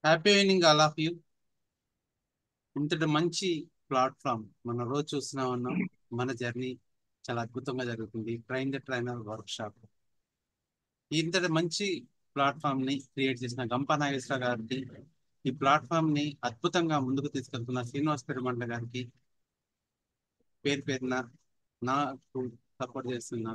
Happy evening all of you. ఇంతటి మంచి platform మనం రోజు చూస్తూనే ఉన్నాం. మన జర్నీ చాలా అద్భుతంగా జరుగుతుంది. Train the trainer work shop ఇంతటి మంచి ప్లాట్ఫామ్ ని క్రియేట్ చేసిన గంపా నాగేశ్వర గారికి, ఈ ప్లాట్ఫామ్ ని అద్భుతంగా ముందుకు తీసుకెళ్తున్న శ్రీనివాస్ పెరుమండ గారికి పేరు పేరున నాకు సపోర్ట్ చేస్తున్న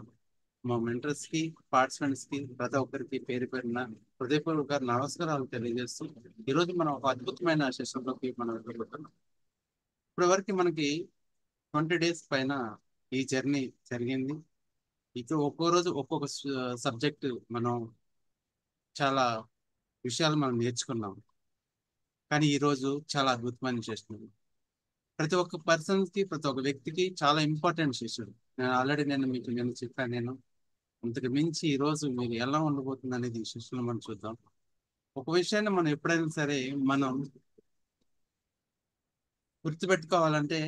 మా మెంటర్స్ కి, పార్టిసిపెంట్స్ కి, ప్రతి ఒక్కరికి పేరు పేరున హృదయపూర్వక నమస్కారాలు తెలియజేస్తూ ఈరోజు మనం ఒక అద్భుతమైన సెషన్ లోకి మనం వెళ్ళబోతున్నాం. ఇప్పటి వరకు మనకి 20 days పైన ఈ జర్నీ జరిగింది. ఇక ఒక్కో రోజు ఒక్కొక్క సబ్జెక్ట్ మనం చాలా విషయాలు మనం నేర్చుకున్నాం. కానీ ఈ రోజు చాలా అద్భుతమైన సెషన్. ప్రతి ఒక్క పర్సన్ కి, ప్రతి ఒక్క వ్యక్తికి చాలా ఇంపార్టెంట్ సెషన్. ఆల్రెడీ నేను చెప్పాను. అంతకు మించి ఈ రోజు మీరు ఎలా ఉండబోతుంది అనేది ఈ సెషన్ మనం చూద్దాం. ఒక విషయాన్ని మనం ఎప్పుడైనా సరే మనం గుర్తుపెట్టుకోవాలంటే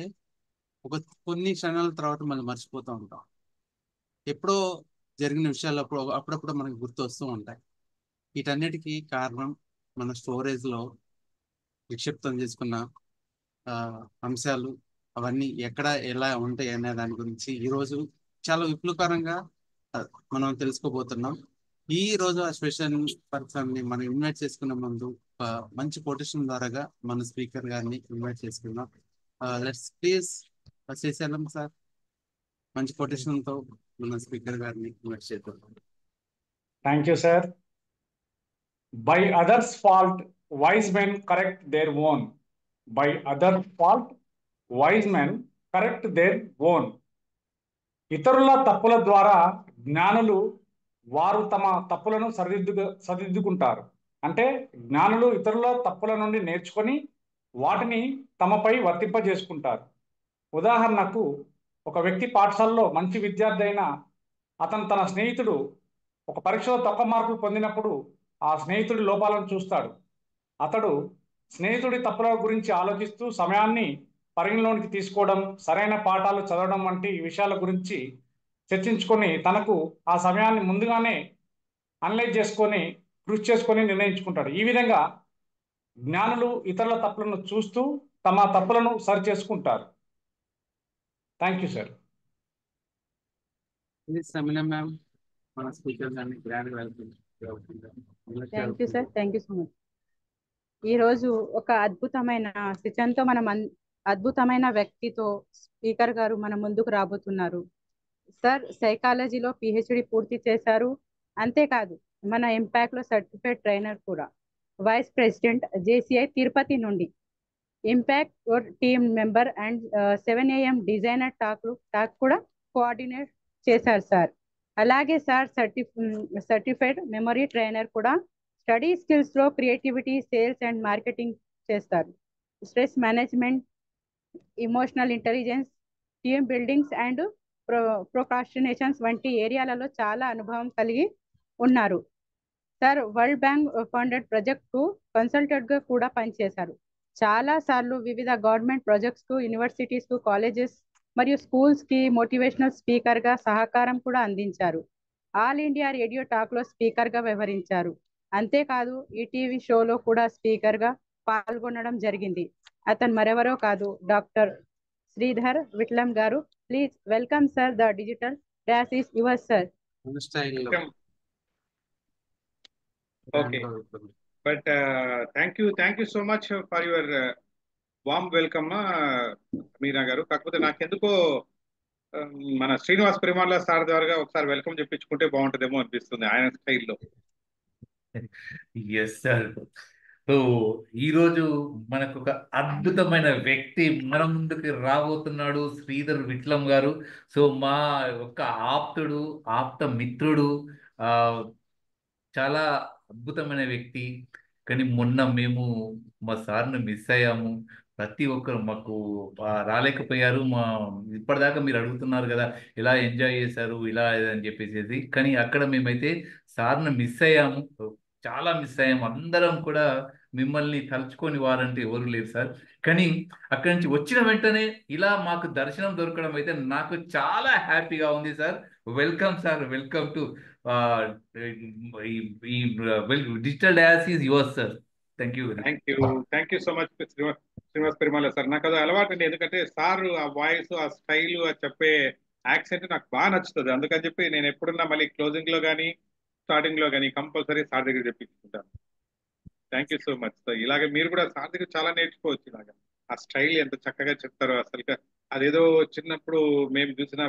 ఒక కొన్ని క్షణాల తర్వాత మనం మర్చిపోతూ ఉంటాం. ఎప్పుడో జరిగిన విషయాలు అప్పుడప్పుడు మనకు గుర్తు వస్తూ ఉంటాయి. వీటన్నిటికీ కారణం మన స్టోరేజ్ లో నిక్షిప్తం చేసుకున్న అంశాలు, అవన్నీ ఎక్కడ ఎలా ఉంటాయి అనే దాని గురించి ఈరోజు చాలా విప్లవకరంగా మనం తెలుసుకోబోతున్నాం. ఈ రోజు ఆ స్పెషల్ పర్సన్ ని మనం ఇన్వైట్ చేసుకున్న ముందు మంచి కొటేషన్ ద్వారాగా మన స్పీకర్ గారిని ఇన్వైట్ చేసుకున్నాం. లెట్స్ ప్లీజ్ శ్రీశైలం సార్ మంచి కొటేషన్ తో మన స్పీకర్ గారిని ఇన్వైట్ చేద్దాం. Thank you sir. By others fault wise men correct their own. By others fault wise men correct their own. ఇతరుల తప్పుల ద్వారా జ్ఞానులు వారు తమ తప్పులను సరిదిద్దుకుంటారు. అంటే జ్ఞానులు ఇతరుల తప్పుల నుండి నేర్చుకొని వాటిని తమపై వర్తింపజేసుకుంటారు. ఉదాహరణకు, ఒక వ్యక్తి పాఠశాలలో మంచి విద్యార్థి అయినా అతను తన స్నేహితుడు ఒక పరీక్షలో తక్కువ మార్కులు పొందినప్పుడు ఆ స్నేహితుడి లోపాలను చూస్తాడు. అతడు స్నేహితుడి తప్పుల గురించి ఆలోచిస్తూ సమయాన్ని పరిగణలోనికి తీసుకోవడం, సరైన పాఠాలు చదవడం వంటి విషయాల గురించి చర్చించుకొని తనకు ఆ సమయాన్ని ముందుగానే అనలైజ్ చేసుకొని కృషి చేసుకొని నిర్ణయించుకుంటాడు. ఈ విధంగా జ్ఞానులు ఇతరుల తప్పులను చూస్తూ తమ తప్పులను సరి చేసుకుంటారు. Thank you sir. Thank you sir. Thank you so much. ఈరోజు ఒక అద్భుతమైన శిక్షణతో అద్భుతమైన వ్యక్తితో స్పీకర్ గారు మన ముందుకు రాబోతున్నారు. సార్ సైకాలజీలో పిహెచ్డి పూర్తి చేశారు. అంతేకాదు మన ఇంపాక్ట్ లో సర్టిఫైడ్ ట్రైనర్ కూడా. వైస్ ప్రెసిడెంట్ జేసీఐ తిరుపతి నుండి. Impact team member and 7 AM designer talk కూడా కోఆర్డినేట్ చేశారు సార్. అలాగే సార్ సర్టిఫైడ్ మెమరీ ట్రైనర్ కూడా. స్టడీ స్కిల్స్ లో క్రియేటివిటీ, సేల్స్ అండ్ మార్కెటింగ్ చేస్తారు. Stress management, emotional intelligence, team buildings and procrastinations వంటి ఏరియాలలో చాలా అనుభవం కలిగి ఉన్నారు. Sir World Bank funded project consultant గా కూడా పనిచేశారు. చాలా సార్లు వివిధ గవర్నమెంట్ ప్రాజెక్ట్స్ కు, యూనివర్సిటీస్ కు, కాలేజెస్ మరియు స్కూల్స్ కి మోటివేషనల్ స్పీకర్ గా సహకారం కూడా అందించారు. ఆల్ ఇండియా రేడియో టాక్ లో స్పీకర్ గా వ్యవహరించారు. అంతేకాదు ఈటీవీ షోలో కూడా స్పీకర్ గా పాల్గొనడం జరిగింది. అతను మరెవరో కాదు, డాక్టర్ శ్రీధర్ విట్లం గారు. Please welcome sir. The digital dash is yours sir. Okay, but thank you so much for your warm welcome, మీరా గారు. కాకపోతే నాకెందుకో మన శ్రీనివాస్ పెరుమాళ్ళ సార్ ద్వారా ఒకసారి వెల్కమ్ చెప్పించుకుంటే బాగుంటుందేమో అనిపిస్తుంది ఆయన స్టైల్లో. Yes sir. సో ఈరోజు మనకు ఒక అద్భుతమైన వ్యక్తి మన ముందుకు రాబోతున్నాడు, శ్రీధర్ విట్లం గారు. సో మా యొక్క ఆప్త మిత్రుడు, చాలా అద్భుతమైన వ్యక్తి. కానీ మొన్న మేము మా సార్ని మిస్ అయ్యాము. ప్రతి ఒక్కరు మాకు రాలేకపోయారు. ఇప్పటిదాకా మీరు అడుగుతున్నారు కదా ఎలా ఎంజాయ్ చేశారు ఇలా అని చెప్పేసి. కానీ అక్కడ మేమైతే సార్ని మిస్ అయ్యాము, చాలా మిస్ అయ్యాము. అందరం కూడా మిమ్మల్ని తలుచుకొని వారంటే ఎవరు లేరు సార్. కానీ అక్కడి నుంచి వచ్చిన వెంటనే ఇలా మాకు దర్శనం దొరకడం అయితే నాకు చాలా హ్యాపీగా ఉంది sir. Welcome sir. Welcome to digital dash is yours sir. Thank you. Thank you so much Srinivas Perumala sir. నాకు అది అలవాటు అండి, ఎందుకంటే సార్ ఆ వాయిస్, ఆ స్టైల్, ఆ చెప్పే యాక్సెంట్ నాకు బాగా నచ్చుతుంది. అందుకని చెప్పి నేను ఎప్పుడున్నా మళ్ళీ క్లోజింగ్ లో కానీ స్టార్టింగ్ లో కానీ కంపల్సరీ సార్ దగ్గర చెప్పించుకుంటాను. Thank you so much sir. ఇలాగే మీరు కూడా సార్ దగ్గర చాలా నేర్చుకోవచ్చు. ఇలాగా ఆ స్టైల్ ఎంత చక్కగా చెప్తారో అసలు. అదేదో చిన్నప్పుడు మేము చూసిన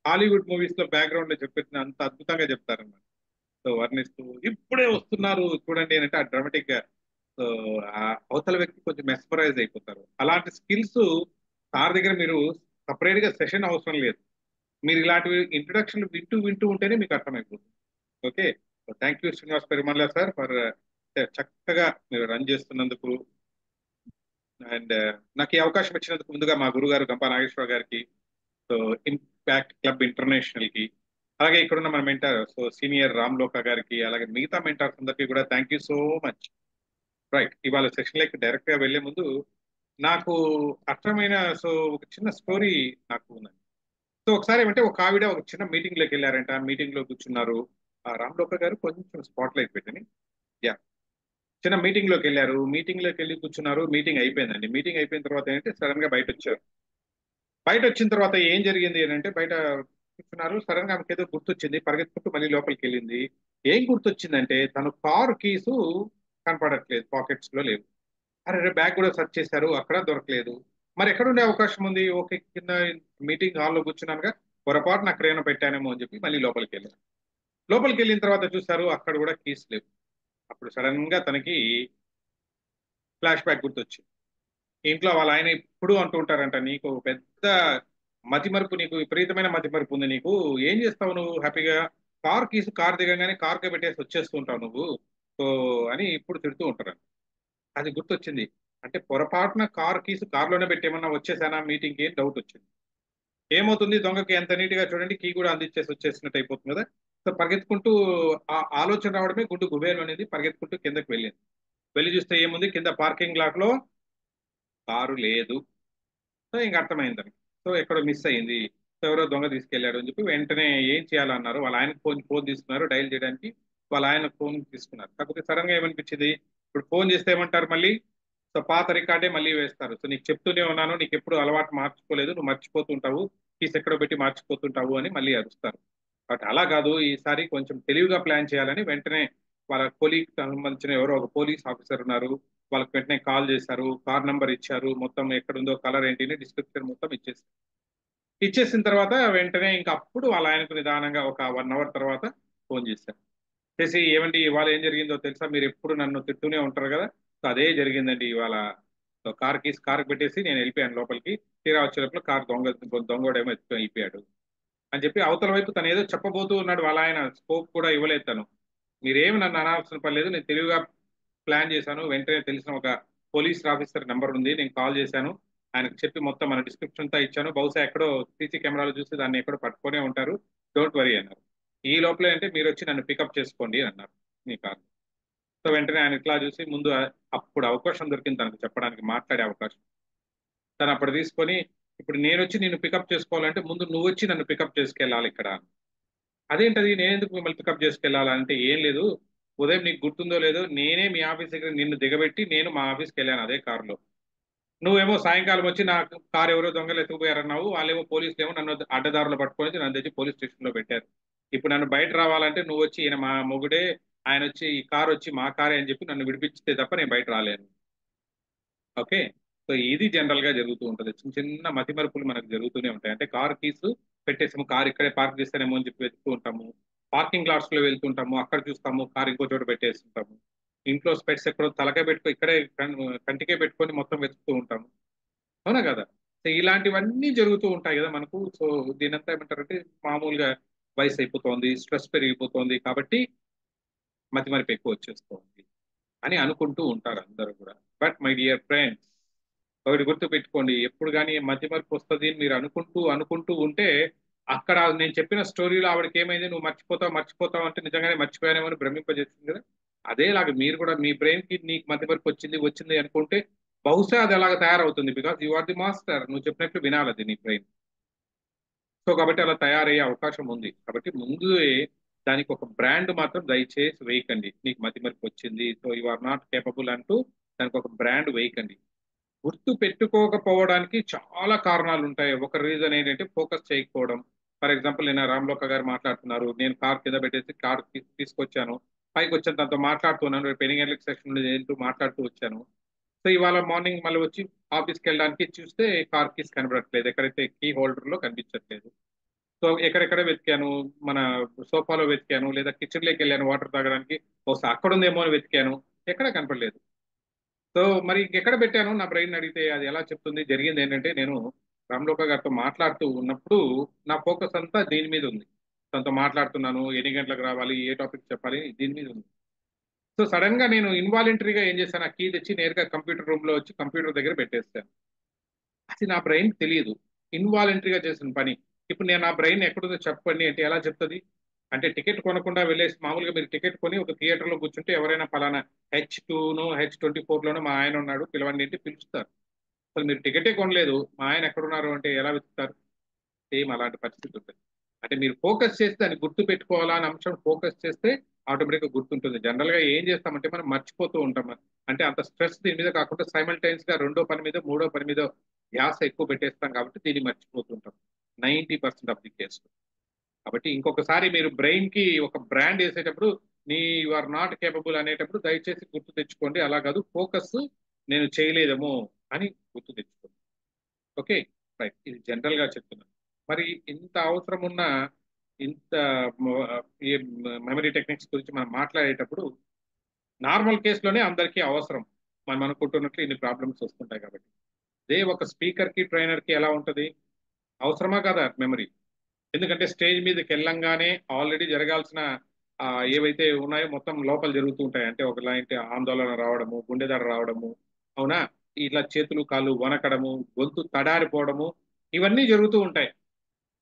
హాలీవుడ్ మూవీస్ లో బ్యాక్గ్రౌండ్ లో చెప్పిన అంత అద్భుతంగా చెప్తారన్నమాట. సో వర్ణిస్తూ ఇప్పుడే వస్తున్నారు చూడండి అంటే ఆ డ్రామాటిక్ గా, సో ఆ అవతల వ్యక్తి కొంచెం మెస్మరైజ్ అయిపోతారు. అలాంటి స్కిల్స్ సార్ దగ్గర మీరు సపరేట్ గా సెషన్ అవసరం లేదు. మీరు ఇలాంటివి ఇంట్రొడక్షన్ వింటూ వింటూ ఉంటేనే మీకు అర్థమైపోతుంది. Okay, thank you Srinivas Perumalla sir for చక్కగా మీరు రన్ చేస్తున్నందుకు. అండ్ నాకు ఈ అవకాశం ఇచ్చినందుకు ముందుగా మా గురుగారు గంపా నాగేశ్వర గారికి, సో ఇంపాక్ట్ క్లబ్ ఇంటర్నేషనల్ కి, అలాగే ఇక్కడున్న మన మెంటర్ సో సీనియర్ రామ్ లోకా గారికి, అలాగే మిగతా మెంటర్స్ అందరికీ కూడా thank you so much. Right, ఇవాళ సెషన్ లైక్ డైరెక్ట్ గా వెళ్లే ముందు నాకు అర్థమైన సో ఒక చిన్న స్టోరీ నాకు ఉందండి. సో ఒకసారి ఏమంటే ఒక ఆవిడ ఒక చిన్న మీటింగ్ లోకి వెళ్ళారంట. మీటింగ్ లో కూర్చున్నారు. ఆ రామ్ లోకా గారు కొంచెం స్పాట్ లైట్ పెట్టని, యా, చిన్న మీటింగ్ లోకి వెళ్ళారు. మీటింగ్ లోకి వెళ్ళి కూర్చున్నారు. మీటింగ్ అయిపోయిందండి. మీటింగ్ అయిపోయిన తర్వాత ఏంటంటే సడన్ గా బయట వచ్చారు. బయట వచ్చిన తర్వాత ఏం జరిగింది అని అంటే, బయట కూర్చున్నారు. సడన్ గా ఆమెకి ఏదో గుర్తొచ్చింది. పరిగెత్తుకుంటూ మళ్ళీ లోపలికి వెళ్ళింది. ఏం గుర్తొచ్చిందంటే తను కారు కీసు కనపడట్లేదు, పాకెట్స్ లో లేవు. అరే బ్యాగ్ కూడా సెర్చ్ చేశారు, అక్కడ దొరకలేదు. మరి ఎక్కడ ఉండే అవకాశం ఉంది? ఓకే, కింద మీటింగ్ హాల్లో కూర్చున్నానుగా, పొరపాటున అక్కడ ఏమైనా పెట్టానేమో అని చెప్పి మళ్ళీ లోపలికి వెళ్ళారు. లోపలికి వెళ్ళిన తర్వాత చూశారు అక్కడ కూడా కీస్ లేవు. అప్పుడు సడన్ గా తనకి ఫ్లాష్ బ్యాక్ గుర్తొచ్చింది. ఇంట్లో వాళ్ళ ఆయన ఇప్పుడు అంటూ ఉంటారంట, నీకు పెద్ద మతిమరుపు, నీకు విపరీతమైన మతిమరుపు ఉంది, నీకు ఏం చేస్తావు నువ్వు హ్యాపీగా కార్ కీసు కార్ దిగంగానే కార్కే పెట్టేసి వచ్చేస్తూ ఉంటావు నువ్వు, సో అని ఇప్పుడు తిడుతూ ఉంటారు. అది గుర్తొచ్చింది. అంటే పొరపాటున కార్ కీసు కార్లోనే పెట్టేమన్నా వచ్చేసానా మీటింగ్ కి డౌట్ వచ్చింది. ఏమవుతుంది, దొంగకి ఎంత నీట్ గా చూడండి కీ కూడా అందించేసి వచ్చేసినట్టు అయిపోతుంది కదా. సో పరిగెత్తుకుంటూ ఆ ఆలోచన రావడమే గుండు గుబేలు అనేది, పరిగెత్తుకుంటూ కిందకి వెళ్ళింది. వెళ్ళి చూస్తే ఏముంది, కింద పార్కింగ్ లాట్ లో కారు లేదు. సో ఇంక అర్థమైంది దానికి. సో ఎక్కడో మిస్ అయింది, సో ఎవరో దొంగ తీసుకెళ్లాడు అని చెప్పి వెంటనే ఏం చేయాలన్నారు, వాళ్ళ ఆయనకు ఫోన్ తీసుకున్నారు డైల్ చేయడానికి. వాళ్ళ ఆయన ఫోన్ తీసుకున్నారు. కాకపోతే సడన్ గా ఏమనిపించింది, ఇప్పుడు ఫోన్ చేస్తే ఏమంటారు మళ్ళీ, సో పాత రికార్డే మళ్ళీ వేస్తారు. సో నీకు చెప్తూనే ఉన్నాను, నీకు ఎప్పుడు అలవాటు మార్చుకోలేదు, నువ్వు మర్చిపోతుంటావు, కీస్ ఎక్కడో పెట్టి మార్చిపోతుంటావు అని మళ్ళీ అరుస్తారు. బట్ అలా కాదు, ఈసారి కొంచెం తెలివిగా ప్లాన్ చేయాలని వెంటనే వాళ్ళ కొలీగ్ సంబంధించిన ఎవరో ఒక పోలీస్ ఆఫీసర్ ఉన్నారు, వాళ్ళకి వెంటనే కాల్ చేశారు, కార్ నంబర్ ఇచ్చారు, మొత్తం ఎక్కడుందో కలర్ ఏంటి డిస్క్రిప్షన్ మొత్తం ఇచ్చేసారు. ఇచ్చేసిన తర్వాత వెంటనే ఇంకా అప్పుడు వాళ్ళ ఆయనకు నిదానంగా ఒక 1 అవర్ తర్వాత ఫోన్ చేశారు. చేసి ఏమండి ఇవాళ ఏం జరిగిందో తెలుసా, మీరు ఎప్పుడు నన్ను తిట్టునే ఉంటారు కదా, సో అదే జరిగిందండి ఇవాళ. కార్ కీస్ కార్ పెట్టేసి నేను వెళ్ళిపోయాను లోపలికి, తీరా వచ్చేటప్పుడు కార్ దొంగోడేమో ఎత్తుకొని వెళ్ళిపోయాడు అని చెప్పి అవతల వైపు తను ఏదో చెప్పబోతూ ఉన్నాడు. వాళ్ళ ఆయన స్కోప్ కూడా ఇవ్వలేదు తను. మీరేమి నన్ను అనాల్సిన పని లేదు, నేను తెలివిగా ప్లాన్ చేశాను. వెంటనే తెలిసిన ఒక పోలీస్ ఆఫీసర్ నెంబర్ ఉంది, నేను కాల్ చేశాను, ఆయనకు చెప్పి మొత్తం మన డిస్క్రిప్షన్ తో ఇచ్చాను, బహుశా ఎక్కడో సీసీ కెమెరాలో చూసి దాన్ని ఎక్కడో పట్టుకునే ఉంటారు, డోంట్ వరీ అన్నారు. ఈ లోపల అంటే మీరు వచ్చి నన్ను పికప్ చేసుకోండి అన్నారు మీ కార్. సో వెంటనే ఆయన ఇట్లా చూసి ముందు అప్పుడు అవకాశం దొరికింది తనకు చెప్పడానికి, మాట్లాడే అవకాశం. తను అప్పుడు తీసుకొని, ఇప్పుడు నేను వచ్చి నిన్ను పికప్ చేసుకోవాలంటే ముందు నువ్వు వచ్చి నన్ను పికప్ చేసుకెళ్ళాలి ఇక్కడ. అదేంటది, నేను ఎందుకు మిమ్మల్ని పికప్ చేసుకెళ్ళాలంటే, ఏం లేదు, ఉదయం నీకు గుర్తుందో లేదో నేనే మీ ఆఫీస్ దగ్గర నిన్ను దిగబెట్టి నేను మా ఆఫీస్కి వెళ్ళాను అదే కారులో. నువ్వేమో సాయంకాలం వచ్చి నా కారు ఎవరో దొంగలు ఎత్తుకుపోయారన్నావు, వాళ్ళేమో పోలీసులు ఏమో నన్ను అడ్డదారులు పట్టుకొని నన్ను తెచ్చి పోలీస్ స్టేషన్ లో పెట్టారు. ఇప్పుడు నన్ను బయట రావాలంటే నువ్వు వచ్చి ఈయన మా మొగుడే, ఆయన వచ్చి ఈ కారు వచ్చి మా కారే అని చెప్పి నన్ను విడిపించితే తప్ప నేను బయట రాలేను. ఓకే, సో ఇది జనరల్ గా జరుగుతూ ఉంటుంది. చిన్న చిన్న మతిమరుపులు మనకు జరుగుతూనే ఉంటాయి. అంటే కార్ కీస్ పెట్టేసాము, కార్ ఇక్కడే పార్క్ చేస్తానేమో అని చెప్పి వెతుకుతూ ఉంటాము, పార్కింగ్ లాట్స్ లో వెళ్తుంటాము, అక్కడ చూస్తాము కార్ ఇంకో చోట పెట్టేస్తుంటాము, ఇంట్లో స్పెట్స్ ఎక్కడో తలకే పెట్టుకో ఇక్కడే కంటికే పెట్టుకొని మొత్తం వెతుకుతూ ఉంటాము, అవునా కదా. సో ఇలాంటివన్నీ జరుగుతూ ఉంటాయి కదా మనకు. సో దీనంతా ఏమంటారంటే మామూలుగా వయసు అయిపోతుంది, స్ట్రెస్ పెరిగిపోతుంది కాబట్టి మతిమరుపు ఎక్కువ వచ్చేస్తుంది అని అనుకుంటూ ఉంటారు అందరూ కూడా. బట్ మై డియర్ ఫ్రెండ్స్, ఒకటి గుర్తు పెట్టుకోండి, ఎప్పుడు కానీ మతిమరుపు వస్తుంది అని మీరు అనుకుంటూ అనుకుంటూ ఉంటే, అక్కడ నేను చెప్పిన స్టోరీలో ఆవిడకి ఏమైంది, నువ్వు మర్చిపోతావు అంటే నిజంగానే మర్చిపోయానేమో అని భ్రమింపజేస్తుంది కదా. అదేలాగా మీరు కూడా మీ బ్రెయిన్ కి నీకు మతిమరుపు వచ్చింది అనుకుంటే బహుశా అది అలాగ తయారవుతుంది. Because you are the master, నువ్వు చెప్పినట్లు వినాలి నీ బ్రెయిన్. సో కాబట్టి అలా తయారయ్యే అవకాశం ఉంది. కాబట్టి ముందే దానికి ఒక బ్రాండ్ మాత్రం దయచేసి వేయకండి. నీకు మతిమరుపు వచ్చింది, so you are not capable అంటూ దానికి ఒక బ్రాండ్ వేయకండి. గుర్తు పెట్టుకోకపోవడానికి చాలా కారణాలు ఉంటాయి. ఒక రీజన్ ఏంటంటే ఫోకస్ చేయకపోవడం. ఫర్ ఎగ్జాంపుల్ నేను రామ్లోక గారు మాట్లాడుతున్నారు, నేను కార్ కింద పెట్టేసి కార్ తీసుకొచ్చాను, పైకి వచ్చాను, తనతో మాట్లాడుతున్నాను, రేపు ఎన్ని గంటలకు సెక్షన్ నుండి వెళ్తూ మాట్లాడుతూ వచ్చాను. సో ఇవాళ మార్నింగ్ మళ్ళీ వచ్చి ఆఫీస్కి వెళ్ళడానికి చూస్తే కార్ కీస్ కనబడట్లేదు, ఎక్కడైతే కీ హోల్డర్ లో కనిపించట్లేదు. సో ఎక్కడెక్కడ వెతికాను, మన సోఫాలో వెతికాను, లేదా కిచెన్ లోకి వెళ్ళాను వాటర్ తాగడానికి, బహుశా అక్కడ ఉందేమో అని వెతికాను, ఎక్కడ కనపడలేదు. సో మరి ఇంకెక్కడ పెట్టాను నా బ్రెయిన్ అడిగితే అది ఎలా చెప్తుంది? జరిగింది ఏంటంటే, నేను రామ్లోక గారితో మాట్లాడుతూ ఉన్నప్పుడు నా ఫోకస్ అంతా దీని మీద ఉంది. తనతో మాట్లాడుతున్నాను, ఎన్ని గంటలకు రావాలి, ఏ టాపిక్ చెప్పాలి, దీని మీద ఉంది. సో సడన్ గా నేను ఇన్వాలంటరీగా ఏం చేశాను, ఆ కీ తెచ్చి నేరుగా కంప్యూటర్ రూమ్ లో వచ్చి కంప్యూటర్ దగ్గర పెట్టేస్తాను. అది నా బ్రెయిన్ తెలియదు, ఇన్వాలంటరీగా చేసిన పని. ఇప్పుడు నేను నా బ్రెయిన్ ఎక్కడుందో చెప్పండి అంటే ఎలా చెప్తుంది? అంటే టికెట్ కొనకుండా వెళ్ళేసి, మామూలుగా మీరు టికెట్ కొని ఒక థియేటర్ లో కూర్చుంటే ఎవరైనా పలానా H2నో H24లోనో మా ఆయన ఉన్నాడు పిలవండి అంటే పిలుస్తారు. అసలు మీరు టికెటే కొనలేదు, మా ఆయన ఎక్కడున్నారు అంటే ఎలా వెతుకుతారు? సేమ్ అలాంటి పరిస్థితి ఉంటుంది. అంటే మీరు ఫోకస్ చేస్తే దాన్ని గుర్తు పెట్టుకోవాలా అనే అంశం ఫోకస్ చేస్తే ఆటోమేటిక్గా గుర్తుంటుంది. జనరల్ గా ఏం చేస్తామంటే మనం మర్చిపోతూ ఉంటాం. అంటే అంత స్ట్రెస్ దీని మీద కాకుండా సైమల్టైన్స్ గా రెండో పని మీద మూడో పని మీద ధ్యాస ఎక్కువ పెట్టేస్తాం కాబట్టి దీన్ని మర్చిపోతుంటాం 90% ఆఫ్ ది కేసు. కాబట్టి ఇంకొకసారి మీరు బ్రెయిన్ కి ఒక బ్రాండ్ వేసేటప్పుడు యు ఆర్ నాట్ కేపబుల్ అనేటప్పుడు దయచేసి గుర్తు తెచ్చుకోండి. అలా కాదు, ఫోకస్ నేను చేయలేదేమో అని గుర్తు తెచ్చుకోండి. Okay, right. ఇది జనరల్ గా చెప్తున్నాను. మరి ఇంత అవసరం ఉన్న ఇంత మెమరీ టెక్నిక్స్ గురించి మనం మాట్లాడేటప్పుడు నార్మల్ కేసులోనే అందరికీ అవసరం. మనం అనుకుంటున్నట్లు ఇన్ని ప్రాబ్లమ్స్ వస్తుంటాయి కాబట్టి అదే ఒక స్పీకర్ కి ట్రైనర్ కి ఎలా ఉంటది, అవసరమా కదా మెమరీ? ఎందుకంటే స్టేజ్ మీదకి వెళ్ళంగానే ఆల్రెడీ జరగాల్సిన ఏవైతే ఉన్నాయో మొత్తం లోపల జరుగుతూ ఉంటాయి. అంటే ఒకలాంటి ఆందోళన రావడము, గుండెదడ రావడము, అవునా, ఇట్లా చేతులు కాళ్ళు వనకడము, గొంతు తడారిపోవడము, ఇవన్నీ జరుగుతూ ఉంటాయి.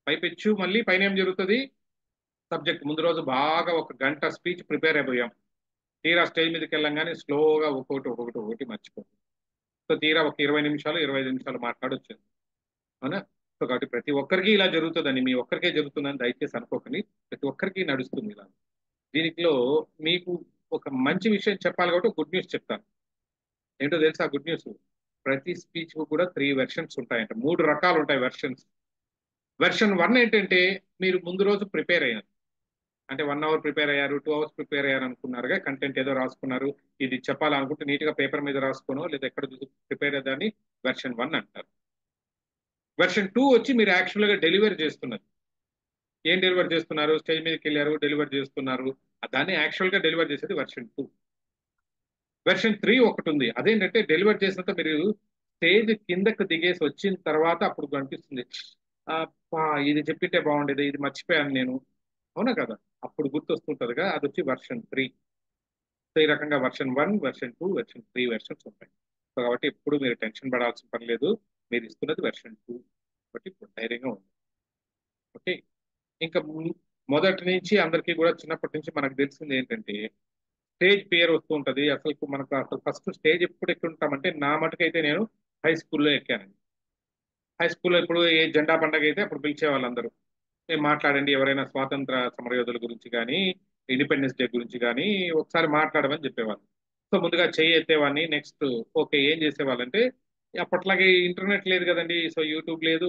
పైపెచ్చు మళ్ళీ పైన ఏం జరుగుతుంది? సబ్జెక్ట్ ముందు రోజు బాగా ఒక గంట స్పీచ్ ప్రిపేర్ అయిపోయాం, తీరా స్టేజ్ మీదకి వెళ్ళంగానే స్లోగా ఒక్కొక్కటి మర్చిపోతుంది. సో తీరా ఒక 20 నిమిషాలు మాట్లాడొచ్చింది, అవునా? సో కాబట్టి ప్రతి ఒక్కరికి ఇలా జరుగుతుందని, మీ ఒక్కరికే జరుగుతుందని దయచేసి అనుకోకండి, ప్రతి ఒక్కరికి నడుస్తుంది ఇలా. దీనిలో మీకు ఒక మంచి విషయం చెప్పాలి కాబట్టి గుడ్ న్యూస్ చెప్తాను. ఏంటో తెలుసా గుడ్ న్యూస్? ప్రతి స్పీచ్ కూడా 3 వెర్షన్స్ ఉంటాయంట, 3 రకాలు ఉంటాయి వెర్షన్స్. వెర్షన్ 1 ఏంటంటే మీరు ముందు రోజు ప్రిపేర్ అయ్యారు, అంటే 1 అవర్ ప్రిపేర్ అయ్యారు, 2 అవర్స్ ప్రిపేర్ అయ్యారు అనుకున్నారుగా, కంటెంట్ ఏదో రాసుకున్నారు, ఇది చెప్పాలనుకుంటే నీట్ గా పేపర్ మీద రాసుకోనో లేదా ఎక్కడ ప్రిపేర్ అయ్యేదాన్ని వెర్షన్ 1 అంటారు. వెర్షన్ 2 వచ్చి మీరు యాక్చువల్ గా డెలివర్ చేస్తున్నారు. ఏం డెలివర్ చేస్తున్నారు? స్టేజ్ మీదకి వెళ్ళారు, డెలివర్ చేస్తున్నారు, దాన్ని యాక్చువల్ గా డెలివర్ చేసేది వెర్షన్ 2. వెర్షన్ 3 ఒకటి ఉంది, అదేంటంటే డెలివర్ చేసినంత మీరు స్టేజ్ కిందకు దిగేసి వచ్చిన తర్వాత అప్పుడు అనిపిస్తుంది, ఇది చెప్పింటే బాగుండేది, ఇది మర్చిపోయాను నేను, అవునా కదా? అప్పుడు గుర్తొస్తుంటదిగా, అది వచ్చి వెర్షన్ 3. సో ఈ రకంగా వెర్షన్ 1, వెర్షన్ 2, వెర్షన్ 3 వెర్షన్స్ ఉంటాయి. సో కాబట్టి ఎప్పుడు మీరు టెన్షన్ పడాల్సిన పని లేదు, మీరు ఇస్తున్నది వెర్షన్ 2, కాబట్టి ఇప్పుడు ధైర్యంగా ఉంది. ఓకే, ఇంకా మొదటి నుంచి అందరికీ కూడా చిన్నప్పటి నుంచి మనకు తెలిసింది ఏంటంటే స్టేజ్ పేరు వస్తూ ఉంటది. మనకు అసలు ఫస్ట్ స్టేజ్ ఎప్పుడు ఎక్కుంటామంటే, నా మటుకైతే నేను హై స్కూల్లో ఎక్కానండి. హై స్కూల్లో ఇప్పుడు ఏ జెండా పండగ అయితే అప్పుడు పిలిచే వాళ్ళందరూ, మేము మాట్లాడండి, ఎవరైనా స్వాతంత్ర సమరయోధుల గురించి కానీ ఇండిపెండెన్స్ డే గురించి కానీ ఒకసారి మాట్లాడమని చెప్పేవాళ్ళు. సో ముందుగా చెయ్యి ఎత్తేవాడిని. నెక్స్ట్ ఓకే ఏం చేసేవాళ్ళంటే, అప్పట్లాగే ఇంటర్నెట్ లేదు కదండి, సో యూట్యూబ్ లేదు,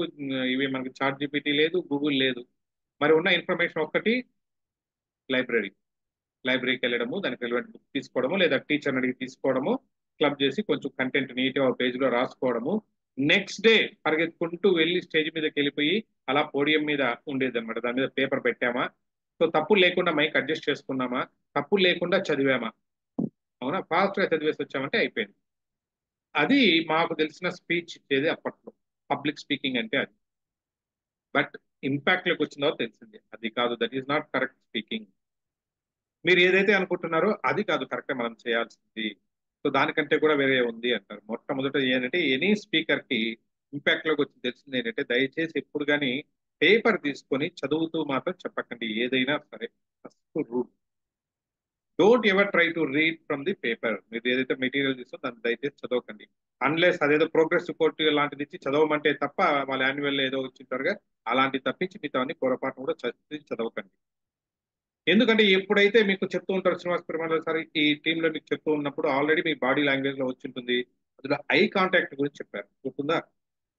ఇవి మనకి చాట్ జీపీటీ లేదు, గూగుల్ లేదు. మరి ఉన్న ఇన్ఫర్మేషన్ ఒక్కటి లైబ్రరీకి వెళ్ళడము, దానికి రిలవెంట్ బుక్ తీసుకోవడము, లేదా టీచర్ అడిగి తీసుకోవడము, క్లబ్ చేసి కొంచెం కంటెంట్ నీట్గా ఒక పేజ్ లో రాసుకోవడము. నెక్స్ట్ డే పరిగెత్తుకుంటూ వెళ్ళి స్టేజ్ మీదకి వెళ్ళిపోయి అలా పోడియం మీద ఉండేది అనమాట, దాని మీద పేపర్ పెట్టామా, సో తప్పులు లేకుండా మైక్ అడ్జస్ట్ చేసుకున్నామా, తప్పులు లేకుండా చదివామా, అవునా, ఫాస్ట్ గా చదివేసి వచ్చామంటే అయిపోయింది. అది మాకు తెలిసిన స్పీచ్ ఇచ్చేది అప్పట్లో, పబ్లిక్ స్పీకింగ్ అంటే అది. బట్ ఇంపాక్ట్ లోకి వచ్చిన తర్వాత తెలిసింది అది కాదు, that is not correct speaking. మీరు ఏదైతే అనుకుంటున్నారో అది కాదు కరెక్ట్ మనం చేయాల్సింది, సో దానికంటే కూడా వేరే ఉంది అంటారు. మొట్టమొదట ఏంటంటే ఎనీ స్పీకర్ కి ఇంపాక్ట్ లోకి వచ్చి తెలిసింది ఏంటంటే, దయచేసి ఎప్పుడు కానీ పేపర్ తీసుకొని చదువుతూ మాత్రం చెప్పకండి ఏదైనా సరే. First rule, don't ever try to read from the paper. మీరు ఏదైతే మెటీరియల్ తీసుకో దాన్ని దయచేసి చదవకండి, అన్లెస్ అదేదో ప్రోగ్రెస్ రిపోర్ట్ లాంటిది ఇచ్చి చదవమంటే తప్ప, వాళ్ళ యాన్యువల్ ఏదో వచ్చింటారుగా అలాంటివి తప్పించి మిగతా అన్ని పొరపాటు కూడా చదవకండి. ఎందుకంటే ఎప్పుడైతే మీకు చెప్తూ ఉంటారు శ్రీనివాస్ పెరుమాళ సార్ ఈ టీంలో మీకు చెప్తూ ఉన్నప్పుడు ఆల్రెడీ మీ బాడీ లాంగ్వేజ్ లో వచ్చి ఉంటుంది. అందులో ఐ కాంటాక్ట్ గురించి చెప్పారు, గుర్తుందా?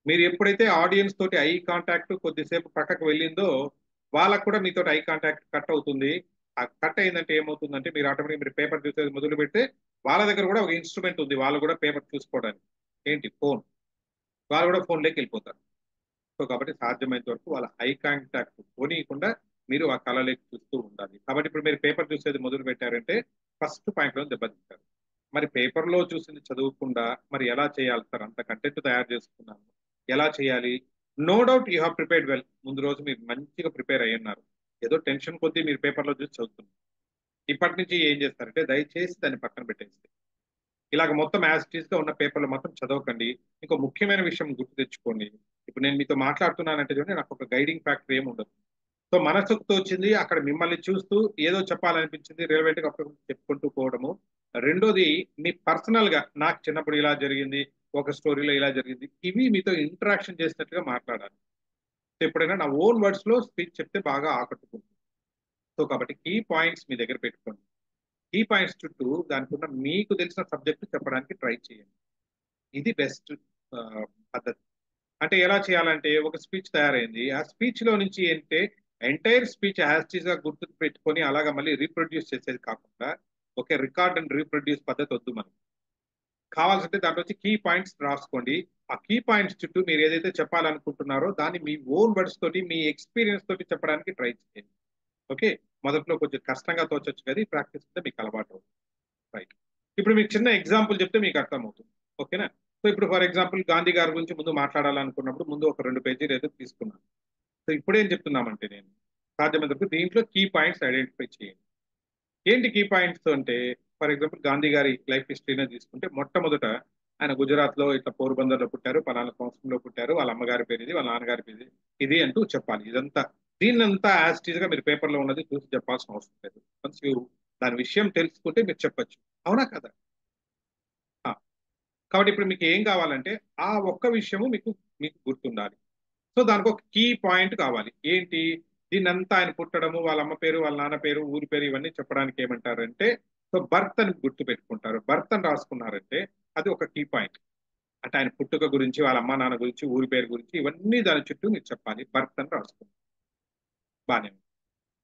మీరు ఎప్పుడైతే ఆడియన్స్ తోటి ఐ కాంటాక్ట్ కొద్దిసేపు పక్కకు వెళ్ళిందో వాళ్ళకు కూడా మీతో ఐ కాంటాక్ట్ కట్ అవుతుంది. ఆ కట్ అయిందంటే ఏమవుతుందంటే మీరు ఆటోమేటిక్ మీరు పేపర్ చూసేది మొదలు పెడితే వాళ్ళ దగ్గర కూడా ఒక ఇన్స్ట్రుమెంట్ ఉంది, వాళ్ళు కూడా పేపర్ చూసుకోవడానికి. ఏంటి? ఫోన్. వాళ్ళు కూడా ఫోన్లోకి వెళ్ళిపోతారు. సో కాబట్టి సాధ్యమైనంత వరకు వాళ్ళ ఐ కాంటాక్ట్ పోనీయకుండా మీరు ఆ కళలోకి చూస్తూ ఉండాలి. కాబట్టి ఇప్పుడు మీరు పేపర్ చూసేది మొదలు పెట్టారంటే ఫస్ట్ పాయింట్ లో దెబ్బతింటారు. మరి పేపర్లో చూసింది చదవకుండా మరి ఎలా చేయాలి సార్? అంత కంటెంట్ తయారు చేసుకున్నాను, ఎలా చేయాలి? No doubt you have prepared well. ముందు రోజు మీరు మంచిగా ప్రిపేర్ అయ్యి ఉన్నారు, ఏదో టెన్షన్ కొద్దీ మీరు పేపర్లో చూసి చదువుతున్నారు. ఇప్పటి నుంచి ఏం చేస్తారంటే దయచేసి దాన్ని పక్కన పెట్టేసి ఇలాగ మొత్తం యాజ్ గా ఉన్న పేపర్లు మొత్తం చదవకండి. ఇంకో ముఖ్యమైన విషయం గుర్తు తెచ్చుకోండి. ఇప్పుడు నేను మీతో మాట్లాడుతున్నానంటే చూడండి, నాకు ఒక గైడింగ్ ఫ్యాక్టర్ ఏమి ఉండదు. సో మనసుకు తోచింది అక్కడ మిమ్మల్ని చూస్తూ ఏదో చెప్పాలనిపించింది రిలవెంట్ గా అప్పుడు చెప్పుకుంటూ పోవడము. రెండోది, మీ పర్సనల్ గా నాకు చిన్నప్పుడు ఇలా జరిగింది, ఒక స్టోరీలో ఇలా జరిగింది, ఇవి మీతో ఇంటరాక్షన్ చేసినట్టుగా మాట్లాడాలి. సో ఎప్పుడైనా నా ఓన్ వర్డ్స్ లో స్పీచ్ చెప్తే బాగా ఆకట్టుకుంటుంది. సో కాబట్టి కీ పాయింట్స్ మీ దగ్గర పెట్టుకోండి. కీ పాయింట్స్ చుట్టూ దానికి ఉన్న మీకు తెలిసిన సబ్జెక్ట్ చెప్పడానికి ట్రై చేయండి. ఇది బెస్ట్ పద్ధతి. అంటే ఎలా చేయాలంటే ఒక స్పీచ్ తయారైంది, ఆ స్పీచ్ లో నుంచి ఏంటంటే ఎంటైర్ స్పీచ్ యాజ్ గా గుర్తు పెట్టుకొని అలాగా మళ్ళీ రీప్రొడ్యూస్ చేసేది కాకుండా ఓకే రికార్డ్ అండ్ రీప్రొడ్యూస్ పద్ధతి వద్దు మనకి. కావాల్సింటే దాంట్లో వచ్చి కీ పాయింట్స్ రాసుకోండి. ఆ కీ పాయింట్స్ చుట్టూ మీరు ఏదైతే చెప్పాలనుకుంటున్నారో దాన్ని మీ ఓన్ వర్డ్స్ తోటి మీ ఎక్స్పీరియన్స్ తోటి చెప్పడానికి ట్రై చేయండి. ఓకే, మొదట్లో కొంచెం కష్టంగా తోచొచ్చు కదా, ఈ ప్రాక్టీస్ ఉంటే మీకు అలవాటు అవుతుంది. రైట్. ఇప్పుడు మీకు చిన్న ఎగ్జాంపుల్ చెప్తే మీకు అర్థమవుతుంది. ఓకేనా? సో ఇప్పుడు ఫర్ ఎగ్జాంపుల్ గాంధీ గారి గురించి ముందు మాట్లాడాలనుకున్నప్పుడు ముందు ఒక 2 పేజీలు ఏదో తీసుకున్నాను. సో ఇప్పుడు ఏం చెప్తున్నామంటే నేను సాధ్యమైనంత దీంట్లో కీ పాయింట్స్ ఐడెంటిఫై చేయండి. ఏంటి కీ పాయింట్స్ అంటే ఫర్ ఎగ్జాంపుల్ గాంధీ గారి లైఫ్ హిస్టరీనే తీసుకుంటే మొట్టమొదట ఆయన గుజరాత్ లో ఇట్లా పోర్బందర్ లో పుట్టారు, పలానా సంవత్సరంలో పుట్టారు, వాళ్ళ అమ్మగారి పేరు ఇది, వాళ్ళ నాన్నగారి పేరు ఇది, ఇది అంటూ చెప్పాలి. ఇదంతా దీన్నంతా యాజ్ టీజ్ గా మీరు పేపర్ లో ఉన్నది చూసి చెప్పాల్సిన అవసరం లేదు. వన్స్ యూ దాని విషయం తెలుసుకుంటే మీరు చెప్పొచ్చు. అవునా కదా? ఆ, కాబట్టి ఇప్పుడు మీకు ఏం కావాలంటే ఆ ఒక్క విషయము మీకు మీకు గుర్తుండాలి. సో దానికి ఒక కీ పాయింట్ కావాలి. ఏంటి? దీన్నంతా ఆయన పుట్టడము, వాళ్ళ అమ్మ పేరు, వాళ్ళ నాన్న పేరు, ఊరి పేరు ఇవన్నీ చెప్పడానికి ఏమంటారంటే సో బర్త్ అని గుర్తు పెట్టుకుంటారు. బర్త్ అని రాసుకున్నారంటే అది ఒక కీ పాయింట్. అంటే ఆయన పుట్టుక గురించి, వాళ్ళ అమ్మ నాన్న గురించి, ఊరి పేరు గురించి ఇవన్నీ దాని చుట్టూ మీరు చెప్పాలి. బర్త్ అని రాసుకుంటారు. బానే ఉంది.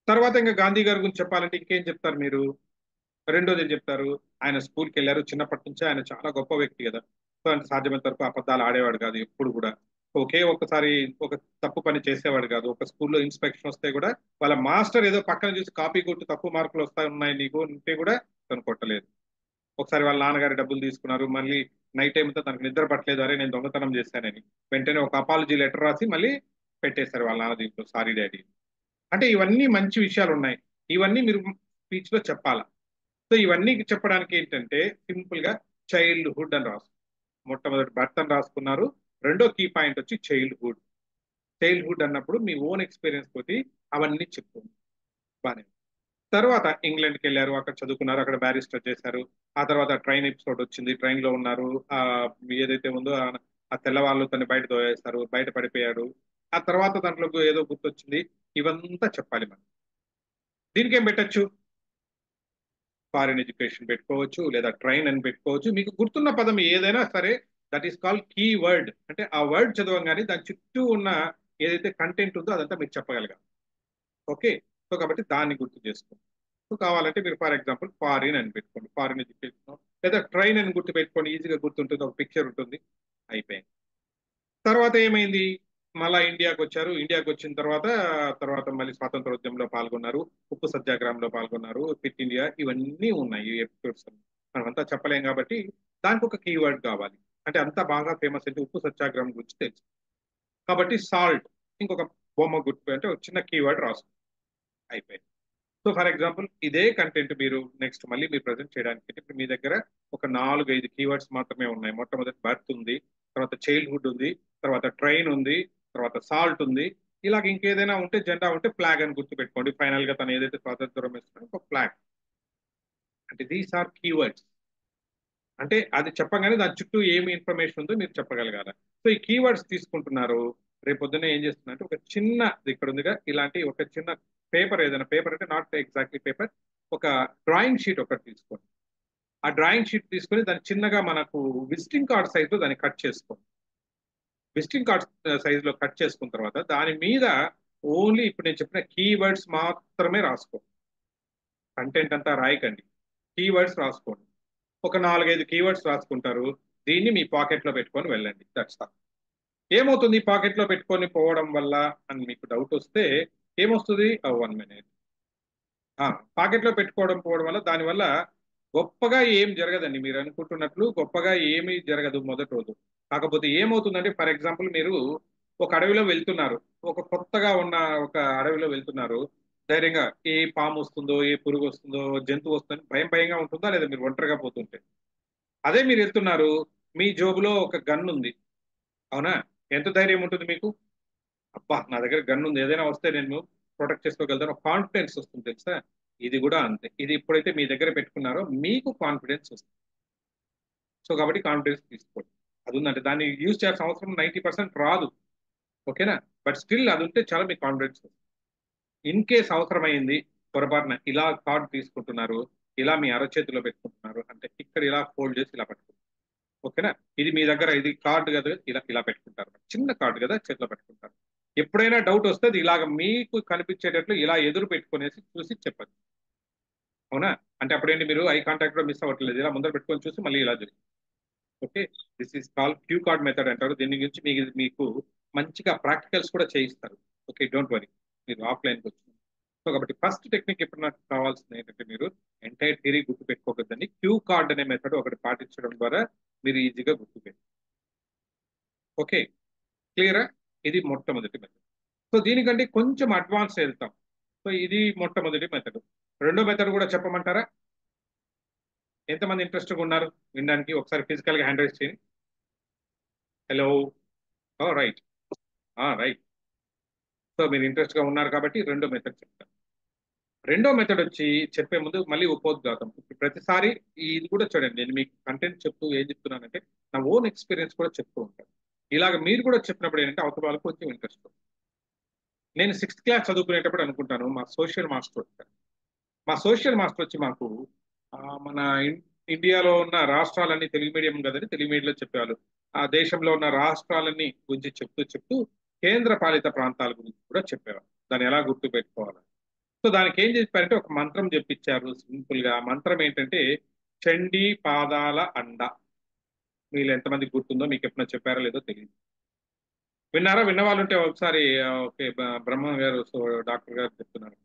తర్వాత ఇంకా గాంధీ గారి గురించి చెప్పాలంటే ఇంకేం చెప్తారు మీరు? రెండోది ఏం చెప్తారు? ఆయన స్కూల్కి వెళ్ళారు, చిన్నప్పటి నుంచి ఆయన చాలా గొప్ప వ్యక్తి కదా. సో ఆయన సాధ్యమైనంత వరకు అబద్ధాలు ఆడేవాడు కాదు ఎప్పుడు కూడా. ఒకే ఒక్కసారి ఒక తప్పు పని చేసేవాడు కాదు. ఒక స్కూల్లో ఇన్స్పెక్షన్ వస్తే కూడా వాళ్ళ మాస్టర్ ఏదో పక్కన చూసి కాపీ కొట్టి తక్కువ మార్కులు ఉన్నాయి నీకు అంటే కూడా తను కొట్టలేదు. ఒకసారి వాళ్ళ నాన్నగారి డబ్బులు తీసుకున్నారు, మళ్ళీ నైట్ టైంతో తనకు నిద్ర పట్టలేదు, అరే నేను దొంగతనం చేశానని వెంటనే ఒక అపాలజీ లెటర్ రాసి మళ్ళీ పెట్టేశారు వాళ్ళ నాన్న దీంట్లో, సారీ డాడీ. అంటే ఇవన్నీ మంచి విషయాలు ఉన్నాయి, ఇవన్నీ మీరు స్పీచ్ లో చెప్పాలా. సో ఇవన్నీ చెప్పడానికి ఏంటంటే సింపుల్ గా చైల్డ్హుడ్ అని రాసు. మొట్టమొదటి బర్త్ అని రాసుకున్నారు. రెండో కీ పాయింట్ వచ్చి చైల్డ్హుడ్. చైల్డ్హుడ్ అన్నప్పుడు మీ ఓన్ ఎక్స్పీరియన్స్ తోటి అవన్నీ చెప్తుంది. బానే. తర్వాత ఇంగ్లాండ్కి వెళ్ళారు, అక్కడ చదువుకున్నారు, అక్కడ బ్యారిస్టర్ చేశారు. ఆ తర్వాత ట్రైన్ ఎపిసోడ్ వచ్చింది, ట్రైన్ లో ఉన్నారు, ఆ ఏదైతే ఉందో ఆ తెల్లవాళ్ళు తను బయట దోయేస్తారు, బయట పడిపోయాడు. ఆ తర్వాత దాంట్లో ఏదో గుర్తొచ్చింది. ఇవంతా చెప్పాలి మనం. దీనికి ఏం పెట్టచ్చు? ఫారిన్ ఎడ్యుకేషన్ పెట్టుకోవచ్చు, లేదా ట్రైన్ అని పెట్టుకోవచ్చు. మీకు గుర్తున్న పదం ఏదైనా సరే that is called key word. అంటే ఆ వర్డ్ చదవంగానే దాని చుట్టూ ఉన్న ఏదైతే కంటెంట్ ఉందో అదంతా మీరు చెప్పగలగాలి. ఓకే, సో కాబట్టి దాన్ని గుర్తు చేసుకోండి. సో కావాలంటే మీరు ఫర్ ఎగ్జాంపుల్ ఫారిన్ అని పెట్టుకోండి, ఫారిన్ ఎడ్యుకేషన్, లేదా ట్రైన్ అని గుర్తు పెట్టుకోండి, ఈజీగా గుర్తుంటుంది, ఒక పిక్చర్ ఉంటుంది, అయిపోయింది. తర్వాత ఏమైంది? మళ్ళా ఇండియాకి వచ్చారు. ఇండియాకి వచ్చిన తర్వాత తర్వాత మళ్ళీ స్వాతంత్రోద్యమంలో పాల్గొన్నారు, ఉప్పు సత్యాగ్రహంలో పాల్గొన్నారు, క్విట్ ఇండియా, ఇవన్నీ ఉన్నాయి ఈ ఎపిసోడ్స్. మనం అంతా చెప్పలేం కాబట్టి దానికి ఒక కీవర్డ్ కావాలి. అంటే అంతా బాగా ఫేమస్ అయితే ఉప్పు సత్యాగ్రహం గురించి తెలుసు కాబట్టి సాల్ట్, ఇంకొక బొమ్మ గుర్తు అంటే ఒక చిన్న కీవర్డ్ రాసు, అయిపోయింది. సో ఫర్ ఎగ్జాంపుల్ ఇదే కంటెంట్ మీరు నెక్స్ట్ మళ్ళీ మీరు ప్రజెంట్ చేయడానికి ఇప్పుడు మీ దగ్గర ఒక 4-5 కీవర్డ్స్ మాత్రమే ఉన్నాయి. మొట్టమొదటి బర్త్ ఉంది, తర్వాత చైల్డ్హుడ్ ఉంది, తర్వాత ట్రైన్ ఉంది, తర్వాత సాల్ట్ ఉంది. ఇలాగ ఇంకేదైనా ఉంటే జెండా ఉంటే ఫ్లాగ్ అని గుర్తు పెట్టుకోండి. ఫైనల్ గా తను ఏదైతే స్వాతంత్రం ఇస్తున్నాడో ఒక ఫ్లాగ్. అంటే దీస్ ఆర్ కీవర్డ్స్. అంటే అది చెప్పగానే దాని చుట్టూ ఏమి ఇన్ఫర్మేషన్ ఉందో మీరు చెప్పగలగాలి. సో ఈ కీవర్డ్స్ తీసుకుంటున్నారు, రేపు పొద్దున్న ఏం చేస్తున్నారంటే ఒక చిన్న ఇక్కడ ఉందిగా ఇలాంటి ఒక చిన్న పేపర్ ఏదైనా, పేపర్ అంటే నాట్ ఎగ్జాక్ట్లీ పేపర్, ఒక డ్రాయింగ్ షీట్ ఒకటి తీసుకోండి. ఆ డ్రాయింగ్ షీట్ తీసుకొని దాన్ని చిన్నగా మనకు విజిటింగ్ కార్డ్ సైజులో దాన్ని కట్ చేసుకోండి. విజిటింగ్ కార్డ్ సైజులో కట్ చేసుకున్న తర్వాత దాని మీద ఓన్లీ ఇప్పుడు నేను చెప్పిన కీవర్డ్స్ మాత్రమే రాసుకోండి. కంటెంట్ అంతా రాయకండి, కీవర్డ్స్ రాసుకోండి. ఒక 4-5 కీవర్డ్స్ రాసుకుంటారు. దీన్ని మీ పాకెట్లో పెట్టుకొని వెళ్ళండి. That's all. ఏమవుతుంది పాకెట్లో పెట్టుకొని పోవడం వల్ల అని మీకు డౌట్ వస్తే ఏమొస్తుంది? 1 minute. పాకెట్లో పెట్టుకోవడం పోవడం వల్ల దానివల్ల గొప్పగా ఏం జరగదండి. మీరు అనుకుంటున్నట్లు గొప్పగా ఏమీ జరగదు మొదటి రోజు. కాకపోతే ఏమవుతుందంటే, ఫర్ ఎగ్జాంపుల్ మీరు ఒక అడవిలో వెళ్తున్నారు, ఒక కొత్తగా ఉన్న ఒక అడవిలో వెళ్తున్నారు. ధైర్యంగా ఏ పాము వస్తుందో, ఏ పురుగు వస్తుందో, జంతువు వస్తుందో భయం భయంగా ఉంటుందా లేదా మీరు ఒంటరిగా పోతుంటే? అదే మీరు వెళ్తున్నారు, మీ జోబులో ఒక గన్ ఉంది, అవునా? ఎంత ధైర్యం ఉంటుంది మీకు? అబ్బా నా దగ్గర గన్ ఉంది, ఏదైనా వస్తే నేను ప్రొటెక్ట్ చేసుకోగలుగుతాను, కాన్ఫిడెన్స్ వస్తుంది తెలుసా? ఇది కూడా అంతే. ఇది ఎప్పుడైతే మీ దగ్గర పెట్టుకున్నారో మీకు కాన్ఫిడెన్స్ వస్తుంది. సో కాబట్టి కాన్ఫిడెన్స్ తీసుకోండి. అది ఉందంటే దాన్ని యూజ్ చేయాల్సిన అవసరం 90% రాదు, ఓకేనా? బట్ స్టిల్ అది ఉంటే చాలా మీకు కాన్ఫిడెన్స్ వస్తుంది. ఇన్ కేస్ అవసరమైంది, పొరపాటున ఇలా కార్డు తీసుకుంటున్నారు, ఇలా మీ అరచేతిలో పెట్టుకుంటున్నారు అంటే ఇక్కడ ఇలా ఫోల్డ్ చేసి ఇలా పట్టుకుంటారు, ఓకేనా? ఇది మీ దగ్గర ఇది కార్డు కదా, ఇలా ఇలా పెట్టుకుంటారు, చిన్న కార్డు కదా చేతిలో పెట్టుకుంటారు. ఎప్పుడైనా డౌట్ వస్తే ఇలాగ మీకు కనిపించేటట్లు ఇలా ఎదురు పెట్టుకునేసి చూసి చెప్పచ్చు, అవునా? అంటే అప్పుడేంటి మీరు ఐ కాంటాక్ట్ లో మిస్ అవ్వట్లేదు, ఇలా ముందర పెట్టుకొని చూసి మళ్ళీ ఇలా జరిగింది. Okay, this is call cue card method అంటారు. దీని గురించి మీకు మంచిగా ప్రాక్టికల్స్ కూడా చేయిస్తారు. ఓకే, డోంట్ వరీ, మీరు ఆఫ్లైన్కి వచ్చింది. సో కాబట్టి ఫస్ట్ టెక్నిక్ ఇప్పుడు నాకు కావాల్సింది ఏంటంటే, మీరు ఎంటైర్ థియరీ గుర్తు పెట్టుకోకూడదని క్యూ కార్డ్ అనే మెథడ్ ఒకటి పాటించడం ద్వారా మీరు ఈజీగా గుర్తుపెట్టారు. ఓకే, క్లియరా? ఇది మొట్టమొదటి మెథడ్. సో దీనికంటే కొంచెం అడ్వాన్స్ వెళ్తాం. సో ఇది మొట్టమొదటి మెథడ్. రెండో మెథడ్ కూడా చెప్పమంటారా? ఎంతమంది ఇంట్రెస్ట్గా ఉన్నారు వినడానికి? ఒకసారి ఫిజికల్ గా హ్యాండ్ రైజ్ చేయండి. Hello, right, right. సో మీరు ఇంట్రెస్ట్ గా ఉన్నారు కాబట్టి రెండో మెథడ్ చెప్తాను. రెండో మెథడ్ వచ్చి చెప్పే ముందు మళ్ళీ ఉపోద్ఘాతం. ప్రతిసారి ఇది కూడా చూడండి, నేను మీకు కంటెంట్ చెప్తూ ఏం చెప్తున్నానంటే నా ఓన్ ఎక్స్పీరియన్స్ కూడా చెప్తూ ఉంటాను. ఇలాగ మీరు కూడా చెప్పినప్పుడు ఏంటంటే అవతల వాళ్ళకి కొంచెం ఇంట్రెస్ట్. నేను 6th క్లాస్ చదువుకునేటప్పుడు అనుకుంటాను మా సోషల్ మాస్టర్ వచ్చారు. మా సోషల్ మాస్టర్ వచ్చి మాకు మన ఇండియాలో ఉన్న రాష్ట్రాలన్నీ తెలుగు మీడియం కదండి, తెలుగు మీడియంలో చెప్పేవాళ్ళు. ఆ దేశంలో ఉన్న రాష్ట్రాలన్నీ గురించి చెప్తూ కేంద్ర పాలిత ప్రాంతాల గురించి కూడా చెప్పేవాళ్ళు, దాన్ని ఎలా గుర్తు పెట్టుకోవాలి. సో దానికి ఏం చెప్పారంటే ఒక మంత్రం చెప్పించారు సింపుల్ గా. ఆ మంత్రం ఏంటంటే చండీ పాదాల అండ. మీరు ఎంతమంది గుర్తుందో, మీకు ఎప్పుడైనా చెప్పారో లేదో తెలియదు. విన్నారా? విన్న వాళ్ళు ఉంటే ఒకసారి ఓకే, బ్రహ్మ గారు, సో డాక్టర్ గారు చెప్తున్నారు.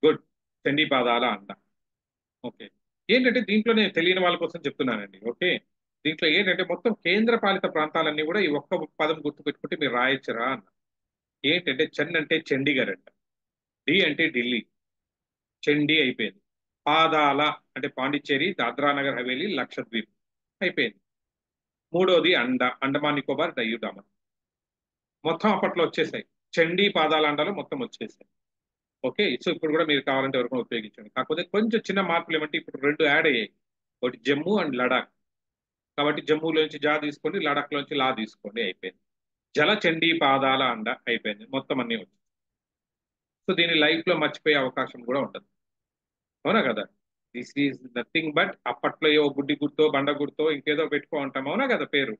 గుడ్, చండీ పాదాల అండ. ఓకే, ఏంటంటే దీంట్లో నేను తెలియని వాళ్ళ కోసం చెప్తున్నానండి. ఓకే, దీంట్లో ఏంటంటే మొత్తం కేంద్ర పాలిత ప్రాంతాలన్నీ కూడా ఈ ఒక్క పదం గుర్తు పెట్టుకుంటే మీరు రాయొచ్చురా అన్న. ఏంటంటే చెన్ అంటే చండీగఢ్ అంట, డి అంటే ఢిల్లీ, చండీ అయిపోయింది. పాదాల అంటే పాండిచ్చేరి, దాద్రా నగర్ హవేలీ, లక్షద్వీప్ అయిపోయింది. మూడోది అండ, అండమాన్ నికోబార్, డయ్యూ డామన్. మొత్తం అప్పట్లో వచ్చేసాయి, చండీ పాదాల అండాలు మొత్తం వచ్చేసాయి. ఓకే, సో ఇప్పుడు కూడా మీరు కావాలంటే ఎవరికైనా ఉపయోగించండి. కాకపోతే కొంచెం చిన్న మార్పులు ఏమంటే ఇప్పుడు 2 యాడ్ అయ్యాయి, ఒకటి జమ్మూ అండ్ లడాక్. కాబట్టి జమ్మూలోంచి జా తీసుకోండి, లడాక్ లోంచి లా తీసుకోండి, అయిపోయింది. జలచండీ పాదాల అండ అయిపోయింది, మొత్తం అన్ని వచ్చి. సో దీని లైఫ్ లో మర్చిపోయే అవకాశం కూడా ఉండదు, అవునా కదా? దిస్ ఈజ్ నథింగ్ బట్ అప్పట్లో ఏవో గుడ్డి గుర్తో బండ గుర్తో ఇంకేదో పెట్టుకో ఉంటాం, అవునా కదా పేరు.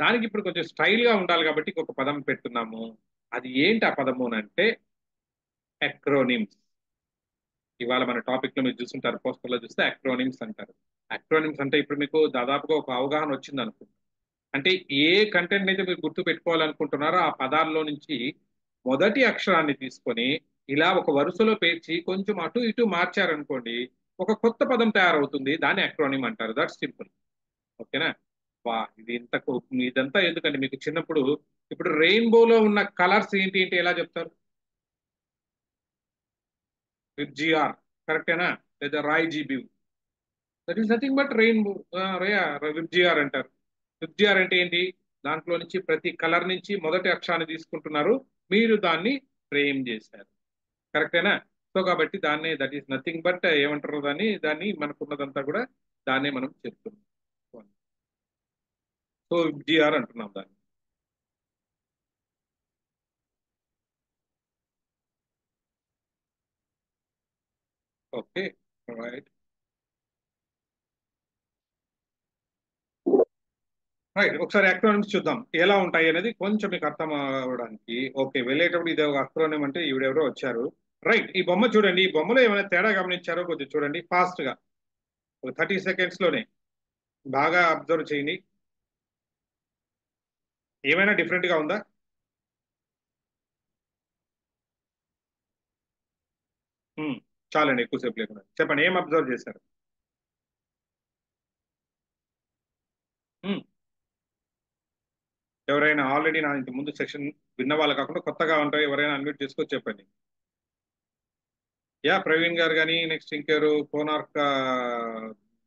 దానికి ఇప్పుడు కొంచెం స్టైల్ గా ఉండాలి కాబట్టి ఒక పదం పెట్టున్నాము. అది ఏంటి ఆ పదము అంటే అక్రోనిమ్స్. ఇవాళ మన టాపిక్ లో మీరు చూస్తుంటారు, పోస్టర్ లో చూస్తే అక్రోనిమ్స్ అంటారు. అక్రోనిమ్స్ అంటే ఇప్పుడు మీకు దాదాపుగా ఒక అవగాహన వచ్చింది అనుకుంటా. అంటే ఏ కంటెంట్ అయితే మీరు గుర్తు పెట్టుకోవాలనుకుంటున్నారో ఆ పదాల్లో నుంచి మొదటి అక్షరాన్ని తీసుకొని ఇలా ఒక వరుసలో పేర్చి కొంచెం అటు ఇటు మార్చారనుకోండి, ఒక కొత్త పదం తయారవుతుంది. దాన్ని అక్రోనిమ్ అంటారు. దట్స్ సింపుల్, ఓకేనా? వా, ఇది ఇదంతా ఎందుకంటే మీకు చిన్నప్పుడు ఇప్పుడు రెయిన్బోలో ఉన్న కలర్స్ ఏంటి ఏంటి ఎలా చెప్తారు? విబ్జిఆర్, కరెక్టేనా? లేదా Roy GB, that is nothing but rainbow. VIBGYOR అంటారు. విబ్జిఆర్ అంటే ఏంటి? దాంట్లో నుంచి ప్రతి కలర్ నుంచి మొదటి అక్షరాన్ని తీసుకుంటున్నారు, మీరు దాన్ని ఫ్రేమ్ చేశారు, కరెక్టేనా? సో కాబట్టి దాన్నే దట్ ఈస్ నథింగ్ బట్ ఏమంటారు దాన్ని మనకున్నదంతా కూడా దాన్నే మనం చెప్తున్నాం. సో విబ్జిఆర్ అంటున్నాం దాన్ని. Okay, right. రైట్, ఒకసారి అక్రోనిమ్స్ చూద్దాం ఎలా ఉంటాయి అనేది కొంచెం మీకు అర్థం అవ్వడానికి. ఓకే, వెళ్ళేటప్పుడు ఇది ఒక అక్రోనిమ్ అంటే ఈవిడెవరో వచ్చారు. రైట్, ఈ బొమ్మ చూడండి. ఈ బొమ్మలో ఏమైనా తేడా గమనించారో కొద్దిగా చూడండి ఫాస్ట్ గా, ఒక 30 seconds లోనే బాగా అబ్జర్వ్ చేయండి. ఏమైనా డిఫరెంట్ గా ఉందా? ఉమ్, చాలండి, ఎక్కువసేపు లేకుండా చెప్పండి, ఏం అబ్జర్వ్ చేశారు? ఉమ్, ఎవరైనా ఆల్రెడీ నా ఇంత ముందు సెషన్ విన్న వాళ్ళు కాకుండా కొత్తగా ఉంటారు, ఎవరైనా అన్మ్యూట్ చేసుకొని చెప్పండి. యా, ప్రవీణ్ గారు కానీ నెక్స్ట్ ఇంకెవరు, కోనార్క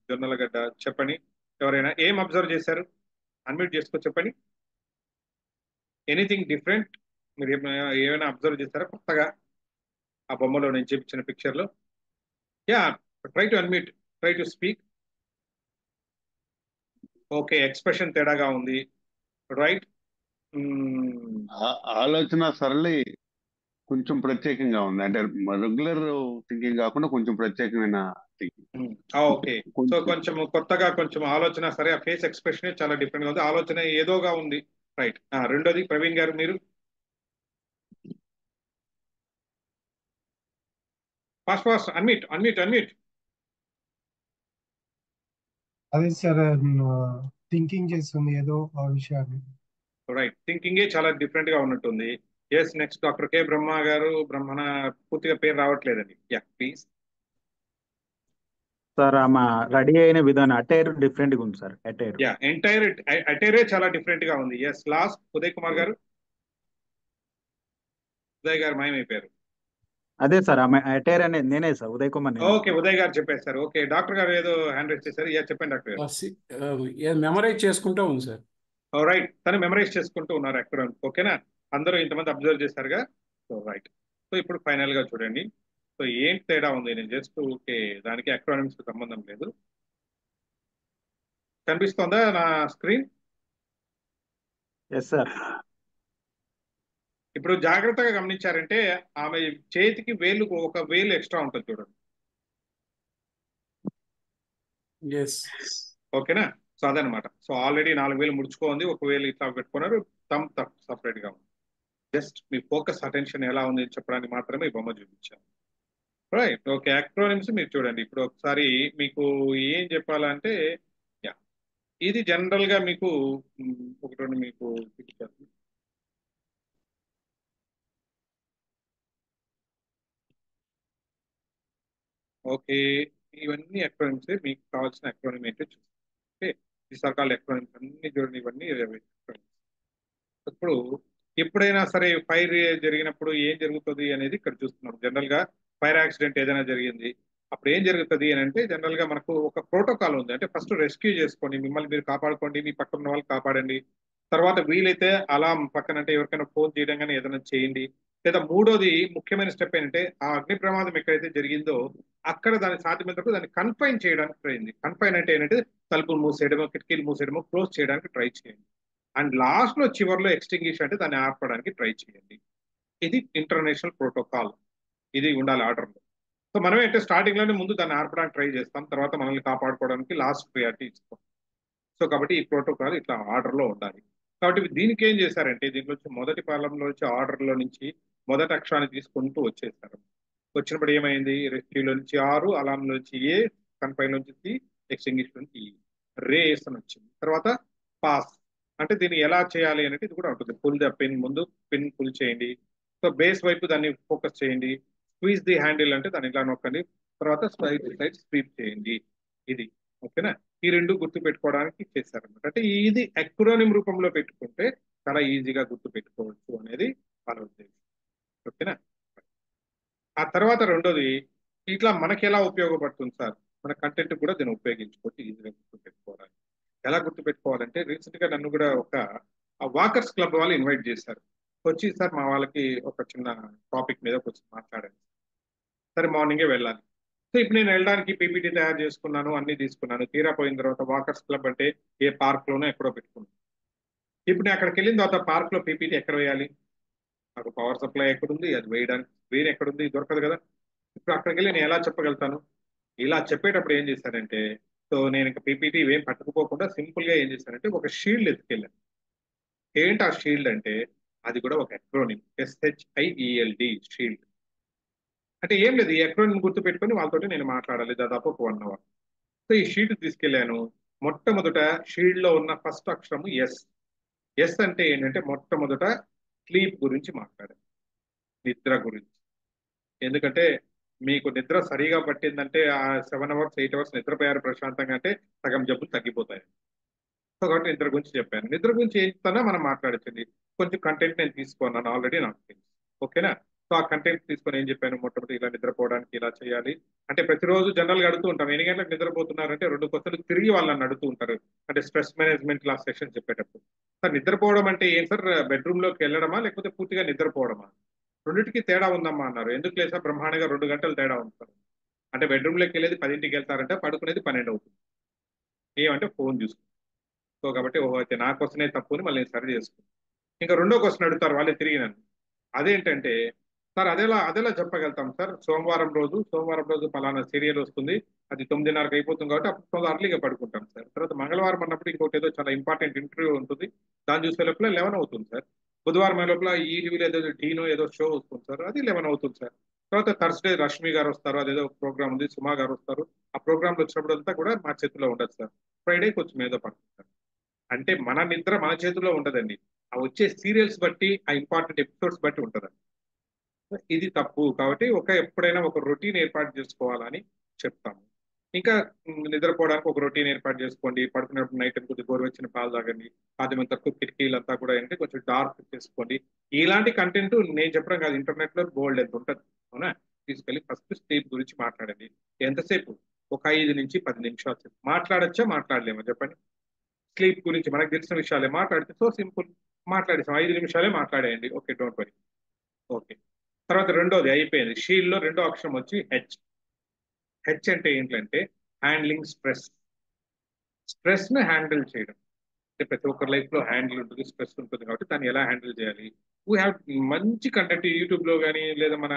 జొన్నలగడ్డ, చెప్పండి. ఎవరైనా ఏం అబ్జర్వ్ చేశారు? అన్మ్యూట్ చేసుకొని చెప్పండి. Anything different? మీరు ఏమైనా అబ్జర్వ్ చేశారా కొత్తగా ఆ బొమ్మలో నేను చూపించిన పిక్చర్ లో? Yeah, try to unmute, try to speak. Okay, expression తేడాగా ఉంది. రైట్. ఆలోచన సరళి కొంచెం ప్రత్యేకంగా ఉంది. అంటే రెగ్యులర్ థింకింగ్ కాకుండా కొంచెం ప్రత్యేకమైన థింకింగ్. ఓకే, సో కొంచెం కొత్తగా, కొంచెం ఆలోచన, సరే ఆ ఫేస్ ఎక్స్ప్రెషన్ చాలా డిఫరెంట్ గా ఉంది, ఆలోచన ఏదోగా ఉంది. రైట్. రెండోది ప్రవీణ్ గారు మీరు fast fast unmute unmute unmute. అదే సార్, థింకింగ్ చేస్తుంది ఏదో ఆ విషయాన్ని. రైట్, థింకింగే చాలా డిఫరెంట్ గా ఉన్నట్టుంది. ఎస్, నెక్స్ట్ డాక్టర్ కె బ్రహ్మ గారు. బ్రహ్మణ పూర్తిగా పేరు రావట్లేదండి. Yeah please. సార్ ఆమె రెడీ అయిన విధానం అటైర్ డిఫరెంట్ గా ఉంది సార్. అటైర్ యా, ఎంటైర్ అటైరే చాలా డిఫరెంట్ గా ఉంది. ఎస్, లాస్ట్ ఉదయ్ కుమార్ గారు. ఉదయ్ గారు మాయమైపోయారు. అదే సార్ ఆమె అటైర్ అనేది నేనే సార్, ఉదయ్ కుమార్ నేనే. ఓకే, ఉదయ్ గారు చెప్పేశారు. ఓకే, డాక్టర్ గారు ఏదో హ్యాండ్ రైజ్ చేశారు. యా చెప్పండి డాక్టర్ గారు. మెమరైజ్ చేసుకుంటూ ఉంది సార్. రైట్, తను మెమరైజ్ చేసుకుంటూ ఉన్నారు అక్రోనిమ్స్. ఓకేనా, అందరూ ఇంతమంది అబ్జర్వ్ చేశారుగా. సో రైట్, సో ఇప్పుడు ఫైనల్ గా చూడండి. సో ఏం తేడా ఉంది, నేను జస్ట్ ఓకే, దానికి అక్రోనిమ్స్ సంబంధం లేదు. కనిపిస్తోందా నా స్క్రీన్? Yes sir. ఇప్పుడు జాగ్రత్తగా గమనించారంటే ఆమె చేతికి వేలు, ఒక వేలు ఎక్స్ట్రా ఉంటుంది చూడండి. ఓకేనా, సో అదనమాట. సో ఆల్రెడీ 4 వేలు ముడుచుకోంది, ఒక వేలు ఇట్లా పెట్టుకున్నారు, తమ్ సపరేట్ గా ఉంది. జస్ట్ మీ ఫోకస్ అటెన్షన్ ఎలా ఉంది అని చెప్పడానికి మాత్రమే ఈ బొమ్మ చూపించాను. రైట్, ఓకే, అక్రోనిమ్స్ మీరు చూడండి. ఇప్పుడు ఒకసారి మీకు ఏం చెప్పాలంటే, యా, ఇది జనరల్ గా మీకు ఒకటి రెండు మీకు చూపించాను. ఓకే, ఇవన్నీ అక్రోనిమ్స్. మీకు కావాల్సిన అక్రోనిమ్ ఏంటో చూస్తాం. ఓకే, ఈ సర్కాల్ అక్రోనిమ్స్ అన్ని చూడండి, ఇవన్నీ acronyms. ఇప్పుడు ఎప్పుడైనా సరే ఫైర్ జరిగినప్పుడు ఏం జరుగుతుంది అనేది ఇక్కడ చూస్తున్నాం. జనరల్ గా ఫైర్ యాక్సిడెంట్ ఏదైనా జరిగింది, అప్పుడు ఏం జరుగుతుంది అని అంటే జనరల్ గా మనకు ఒక ప్రోటోకాల్ ఉంది. అంటే ఫస్ట్ రెస్క్యూ చేసుకోండి, మిమ్మల్ని మీరు కాపాడుకోండి, మీ పక్కన ఉన్న వాళ్ళు కాపాడండి. తర్వాత వీలైతే అలాం పక్కన అంటే ఎవరికైనా ఫోన్ చేయడం కానీ ఏదైనా చేయండి. లేదా మూడోది ముఖ్యమైన స్టెప్ ఏంటంటే ఆ అగ్ని ప్రమాదం ఎక్కడైతే జరిగిందో అక్కడ దాన్ని సాధ్యమైనంత దాన్ని కన్ఫైన్ చేయడానికి ట్రై చేయండి. కన్ఫైన్ అంటే ఏంటంటే తలుపులు మూసేయడమో, కిటికీలు మూసేయడమో, క్లోజ్ చేయడానికి ట్రై చేయండి. అండ్ లాస్ట్ లో చివరిలో ఎక్స్టింగ్విష్ అంటే దాన్ని ఆర్పడానికి ట్రై చేయండి. ఇది ఇంటర్నేషనల్ ప్రోటోకాల్, ఇది ఉండాలి ఆర్డర్ లో. సో మనం ఏంటంటే స్టార్టింగ్ లోనే ముందు దాన్ని ఆర్పడానికి ట్రై చేస్తాం, తర్వాత మనల్ని కాపాడుకోవడానికి లాస్ట్ ప్రియారిటీ ఇస్తాం. సో కాబట్టి ఈ ప్రోటోకాల్ ఇట్లా ఆర్డర్ లో ఉండాలి. కాబట్టి దీనికి ఏం చేశారంటే దీంట్లో మొదటి పాలంలో వచ్చి ఆర్డర్ లో నుంచి మొదటి అక్షరాన్ని తీసుకుంటూ వచ్చేసారు. వచ్చినప్పుడు ఏమైంది, రెస్క్యూలో నుంచి 6, అలాం నుంచి ఏ, కన్ఫైన్ నుంచి సి, ఎక్స్టింగ్విష్ నుంచి ఈ, రేస్ అని వచ్చింది. తర్వాత పాస్ అంటే దీన్ని ఎలా చేయాలి అనేది ఇది కూడా ఉంటుంది. పుల్ ద పిన్, ముందు పిన్ పుల్ చేయండి. సో బేస్ వైపు దాన్ని ఫోకస్ చేయండి. స్క్వీజ్ ది హ్యాండిల్ అంటే దాన్ని ఇలా నొక్కండి. తర్వాత సైడ్ స్వీప్ చేయండి. ఇది ఓకేనా. ఈ రెండు గుర్తు పెట్టుకోవడానికి చేశారనమాట. అంటే ఇది అక్రోనిమ్ రూపంలో పెట్టుకుంటే చాలా ఈజీగా గుర్తు పెట్టుకోవచ్చు అనేది వాళ్ళ ఉద్దేశం. ఓకేనా. ఆ తర్వాత రెండోది, ఇట్లా మనకి ఎలా ఉపయోగపడుతుంది సార్, మన కంటెంట్ కూడా దీన్ని ఉపయోగించుకోవచ్చు ఈజీగా గుర్తు పెట్టుకోవడానికి. ఎలా గుర్తు పెట్టుకోవాలంటే రీసెంట్ గా నన్ను కూడా ఒక వాకర్స్ క్లబ్ వాళ్ళు ఇన్వైట్ చేశారు. వచ్చి సార్ మా వాళ్ళకి ఒక చిన్న టాపిక్ మీద కొంచెం మాట్లాడాను. సరే మార్నింగే వెళ్ళాలి. సో ఇప్పుడు నేను వెళ్ళడానికి పీపీటీ తయారు చేసుకున్నాను, అన్ని తీసుకున్నాను. తీరా పోయిన తర్వాత వాకర్స్ క్లబ్ అంటే ఏ పార్క్ లోనో ఎక్కడో పెట్టుకున్నాను. ఇప్పుడు నేను అక్కడికి వెళ్ళిన తర్వాత పార్క్ లో పీపీటీ ఎక్కడ వేయాలి, నాకు పవర్ సప్లై ఎక్కడుంది, అది వేయడానికి స్క్రీన్ ఎక్కడుంది, దొరకదు కదా. ఇప్పుడు అక్కడికి వెళ్ళి నేను ఎలా చెప్పగలుగుతాను? ఇలా చెప్పేటప్పుడు ఏం చేశానంటే, సో నేను ఇంకా పీపీటీ ఏం పట్టుకుపోకుండా సింపుల్ గా ఏం చేశానంటే ఒక షీల్డ్ ఎత్తుకెళ్ళాను. ఏంటి ఆ షీల్డ్ అంటే, అది కూడా ఒక అక్రోనిమ్, SHIELD షీల్డ్. అంటే ఏం లేదు, ఈ అక్రోనిమ్ గుర్తు పెట్టుకొని వాళ్ళతో నేను మాట్లాడాలి దాదాపు ఒక 1 అవర్. సో ఈ షీట్ తీసుకెళ్లాను. మొట్టమొదట షీల్డ్ లో ఉన్న ఫస్ట్ అక్షరము ఎస్. ఎస్ అంటే ఏంటంటే మొట్టమొదట స్లీప్ గురించి మాట్లాడాలి, నిద్ర గురించి. ఎందుకంటే మీకు నిద్ర సరిగా పట్టిందంటే ఆ 7 అవర్స్ 8 అవర్స్ నిద్రపోయారు ప్రశాంతంగా అంటే సగం జబ్బులు తగ్గిపోతాయి. సో కాబట్టి నిద్ర గురించి చెప్పాను. నిద్ర గురించి ఏం చెప్తానో మనం మాట్లాడచ్చండి. కొంచెం కంటెంట్ నేను తీసుకున్నాను ఆల్రెడీ, నాకు తెలుసు. ఓకేనా? సో ఆ కంటెంట్ తీసుకొని ఏం చెప్పాను, మొట్టమొదటి ఇలా నిద్రపోవడానికి ఇలా చేయాలి అంటే ప్రతిరోజు జనరల్ గా అడుగుతూ ఉంటాం ఎన్ని గంటలకు నిద్రపోతున్నారంటే 2 క్వశ్చన్లు తిరిగి వాళ్ళని అడుగుతూ ఉంటారు. అంటే స్ట్రెస్ మేనేజ్మెంట్ క్లాస్ సెషన్ చెప్పేటప్పుడు, సార్ నిద్రపోవడం అంటే ఏం సార్, బెడ్రూమ్ లోకి వెళ్ళడమా లేకపోతే పూర్తిగా నిద్రపోవడమా? రెండింటికి తేడా ఉందమ్మా అన్నారు. ఎందుకు లేదు సార్, బ్రహ్మాండంగా 2 గంటలు తేడా ఉంది సార్. అంటే బెడ్రూమ్ లోకి వెళ్ళేది 10ంటికి వెళ్తారంటే పడుకునేది 12 అవుతుంది. ఏమంటే ఫోన్ చూసుకుంటారు. సో కాబట్టి ఓహో అయితే నా క్వశ్చనే తప్పు అని మళ్ళీ నేను సరి చేసుకున్నాను. ఇంకా రెండో క్వశ్చన్ అడుగుతారు వాళ్ళే తిరిగి నన్ను. అదేంటంటే, సార్ అదెలా చెప్పగలుగుతాం సార్, సోమవారం రోజు పలానా సీరియల్ వస్తుంది, అది 9:30కి అయిపోతుంది కాబట్టి అప్పుడు కొంచెం అర్లీగా పడుకుంటాం సార్. తర్వాత మంగళవారం అన్నప్పుడు ఇంకోటి ఏదో చాలా ఇంపార్టెంట్ ఇంటర్వ్యూ ఉంటుంది, దాన్ని చూసే లోపల 11 అవుతుంది సార్. బుధవారం అయ్యే లోపల ఈ టీవీలో ఏదో డీనో ఏదో షో వస్తుంది సార్, అది 11 అవుతుంది సార్. తర్వాత థర్స్డే రష్మి గారు వస్తారు, అదేదో ప్రోగ్రామ్ ఉంది, సుమా గారు వస్తారు. ఆ ప్రోగ్రామ్ వచ్చినప్పుడు అంతా కూడా మా చేతిలో ఉండదు సార్. ఫ్రైడే కొంచెం ఏదో పడుతుంది. అంటే మన నిద్ర మన చేతిలో ఉండదండి, ఆ వచ్చే సీరియల్స్ బట్టి ఆ ఇంపార్టెంట్ ఎపిసోడ్స్ బట్టి ఉంటదండి. ఇది తప్పు. కాబట్టి ఎప్పుడైనా ఒక రొటీన్ ఏర్పాటు చేసుకోవాలని చెప్తాము. ఇంకా నిద్రపోవడానికి ఒక రొటీన్ ఏర్పాటు చేసుకోండి. పడుకున్నప్పుడు నైట్ కొద్దిగా గోరువెచ్చని పాలు తాగండి. సాధ్యమైనంత తక్కువ కిటికీలంతా కూడా ఏంటంటే కొంచెం డార్క్ చేసుకోండి. ఇలాంటి కంటెంట్ నేను చెప్పడం కాదు, ఇంటర్నెట్ లో బోల్డ్ ఎంత ఉంటుంది. అవునా? తీసుకెళ్ళి ఫస్ట్ స్లీప్ గురించి మాట్లాడండి. ఎంతసేపు? ఒక 5 నుంచి 10 నిమిషాలు సేపు మాట్లాడచ్చా, మాట్లాడలేమా చెప్పండి? స్లీప్ గురించి మనకు తెలిసిన విషయాలే మాట్లాడితే సో సింపుల్, మాట్లాడేసాం. 5 నిమిషాలే మాట్లాడేయండి. Okay, don't worry. ఓకే. తర్వాత రెండోది అయిపోయింది. షీల్డ్ లో రెండో అక్షరం వచ్చి హెచ్. హెచ్ అంటే ఏంటంటే హ్యాండ్లింగ్ స్ట్రెస్. స్ట్రెస్ ని హ్యాండిల్ చేయడం. అంటే ప్రతి ఒక్కరి లైఫ్ లో హ్యాండిల్ ఉంటుంది, స్ట్రెస్ ఉంటుంది. కాబట్టి దాన్ని ఎలా హ్యాండిల్ చేయాలి? వీ హ్యావ్ మంచి కంటెంట్ యూట్యూబ్ లో కానీ లేదా మన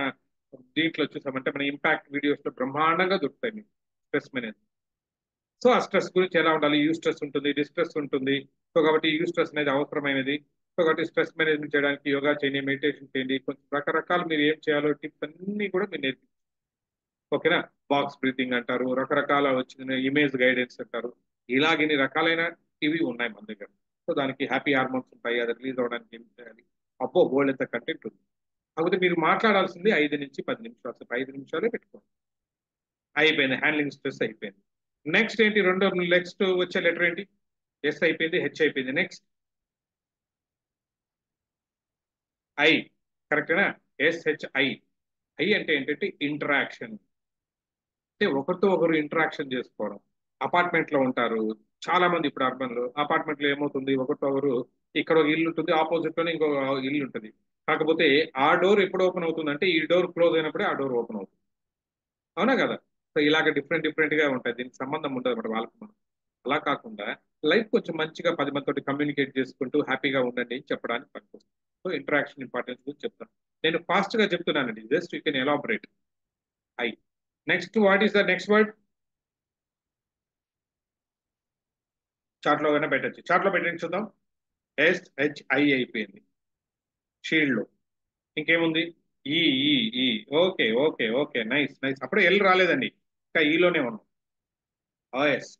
దీంట్లో చూసామంటే మన ఇంపాక్ట్ వీడియోస్ లో బ్రహ్మాండంగా దొరుకుతాయి మీకు స్ట్రెస్ మేనేజ్. సో ఆ స్ట్రెస్ గురించి ఎలా ఉండాలి? యూ స్ట్రెస్ ఉంటుంది, డిస్ట్రెస్ ఉంటుంది. సో కాబట్టి యూ స్ట్రెస్ అనేది అవసరమైనది. సో కాబట్టి స్ట్రెస్ మేనేజ్మెంట్ చేయడానికి యోగా చేయండి, మెడిటేషన్ చేయండి, కొంచెం రకరకాలు మీరు ఏం చేయాలో టిప్స్ అన్ని కూడా మీరు నేర్పి. ఓకేనా? బాక్స్ బ్రీతింగ్ అంటారు, రకరకాల వచ్చిన ఇమేజ్ గైడెన్స్ అంటారు. ఇలాగిన్ని రకాలైన ఇవి ఉన్నాయి మన దగ్గర. సో దానికి హ్యాపీ హార్మోన్స్ ఉంటాయి, అది రిలీజ్ అవ్వడానికి ఏం చేయాలి? అబ్బో బోల్డ్ ఎంత కంటెంట్ ఉంది. కాకపోతే మీరు మాట్లాడాల్సింది 5 నుంచి 10 నిమిషాలు, 5 నిమిషాలే పెట్టుకోండి. అయిపోయింది, హ్యాండ్లింగ్ స్ట్రెస్ అయిపోయింది. నెక్స్ట్ ఏంటి? నెక్స్ట్ వచ్చే లెటర్ ఏంటి? ఎస్ అయిపోయింది, హెచ్ అయిపోయింది. Next I. కరెక్టేనా? SHI. ఐ అంటే ఏంటంటే ఇంటరాక్షన్. అంటే ఒకరితో ఒకరు ఇంటరాక్షన్ చేసుకోవడం. అపార్ట్మెంట్ లో ఉంటారు చాలా మంది. ఇప్పుడు అర్బన్ లో అపార్ట్మెంట్ లో ఏమవుతుంది, ఒకరితో ఒకరు ఇక్కడ ఒక ఇల్లు ఉంటుంది, ఆపోజిట్ లోనే ఇంకో ఇల్లు ఉంటుంది. కాకపోతే ఆ డోర్ ఎప్పుడు ఓపెన్ అవుతుంది అంటే ఈ డోర్ క్లోజ్ అయినప్పుడే ఆ డోర్ ఓపెన్ అవుతుంది. అవునా కదా? సో ఇలాగ డిఫరెంట్ డిఫరెంట్ గా ఉంటాయి, దీనికి సంబంధం ఉండదు అన్నమాట వాళ్ళకి మనం. అలా కాకుండా లైఫ్ కొంచెం మంచిగా 10 మందితో కమ్యూనికేట్ చేసుకుంటూ హ్యాపీగా ఉండండి అని చెప్పడానికి పనికొస్తుంది. సో ఇంటరాక్షన్ ఇంపార్టెన్స్ గురించి చెప్తాను. నేను ఫాస్ట్ గా చెప్తున్నానండి, just you can elaborate. I. Next what is the next word? Chart లో అయినా పెట్టచ్చు, చార్ట్ లో పెట్టండి చూద్దాం. SHI అయిపోయింది షీల్డ్ లో. ఇంకేముంది? ఈ ఈ ఈ okay okay okay, nice nice. అప్పుడే ఎల్ రాలేదండి, ఇంకా ఈలోనే ఉన్నాం. ఎస్.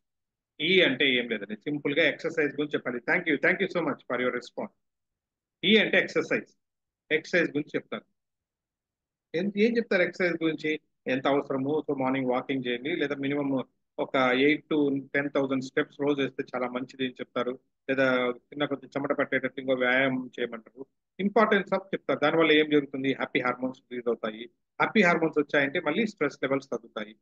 ఈ అంటే ఏం లేదండి, సింపుల్ గా ఎక్సర్సైజ్ గురించి చెప్పాలి. Thank you so much for your response. ఈ అంటే ఎక్సర్సైజ్. ఎక్సర్సైజ్ గురించి చెప్తాను. ఏం చెప్తారు ఎక్సర్సైజ్ గురించి? ఎంత అవసరము? సో మార్నింగ్ వాకింగ్ చేయండి, లేదా మినిమం ఒక 8 to 10,000 స్టెప్స్ రోజు వేస్తే చాలా మంచిది అని చెప్తారు. లేదా కొంచెం చెమట పట్టేటట్టు ఇంకో వ్యాయామం చేయమంటారు. ఇంపార్టెన్స్ ఆఫ్ చెప్తారు. దానివల్ల ఏం జరుగుతుంది? హ్యాపీ హార్మోన్స్ రిలీజ్ అవుతాయి. హ్యాపీ హార్మోన్స్ వచ్చాయంటే మళ్ళీ స్ట్రెస్ లెవెల్స్ తగ్గుతాయి.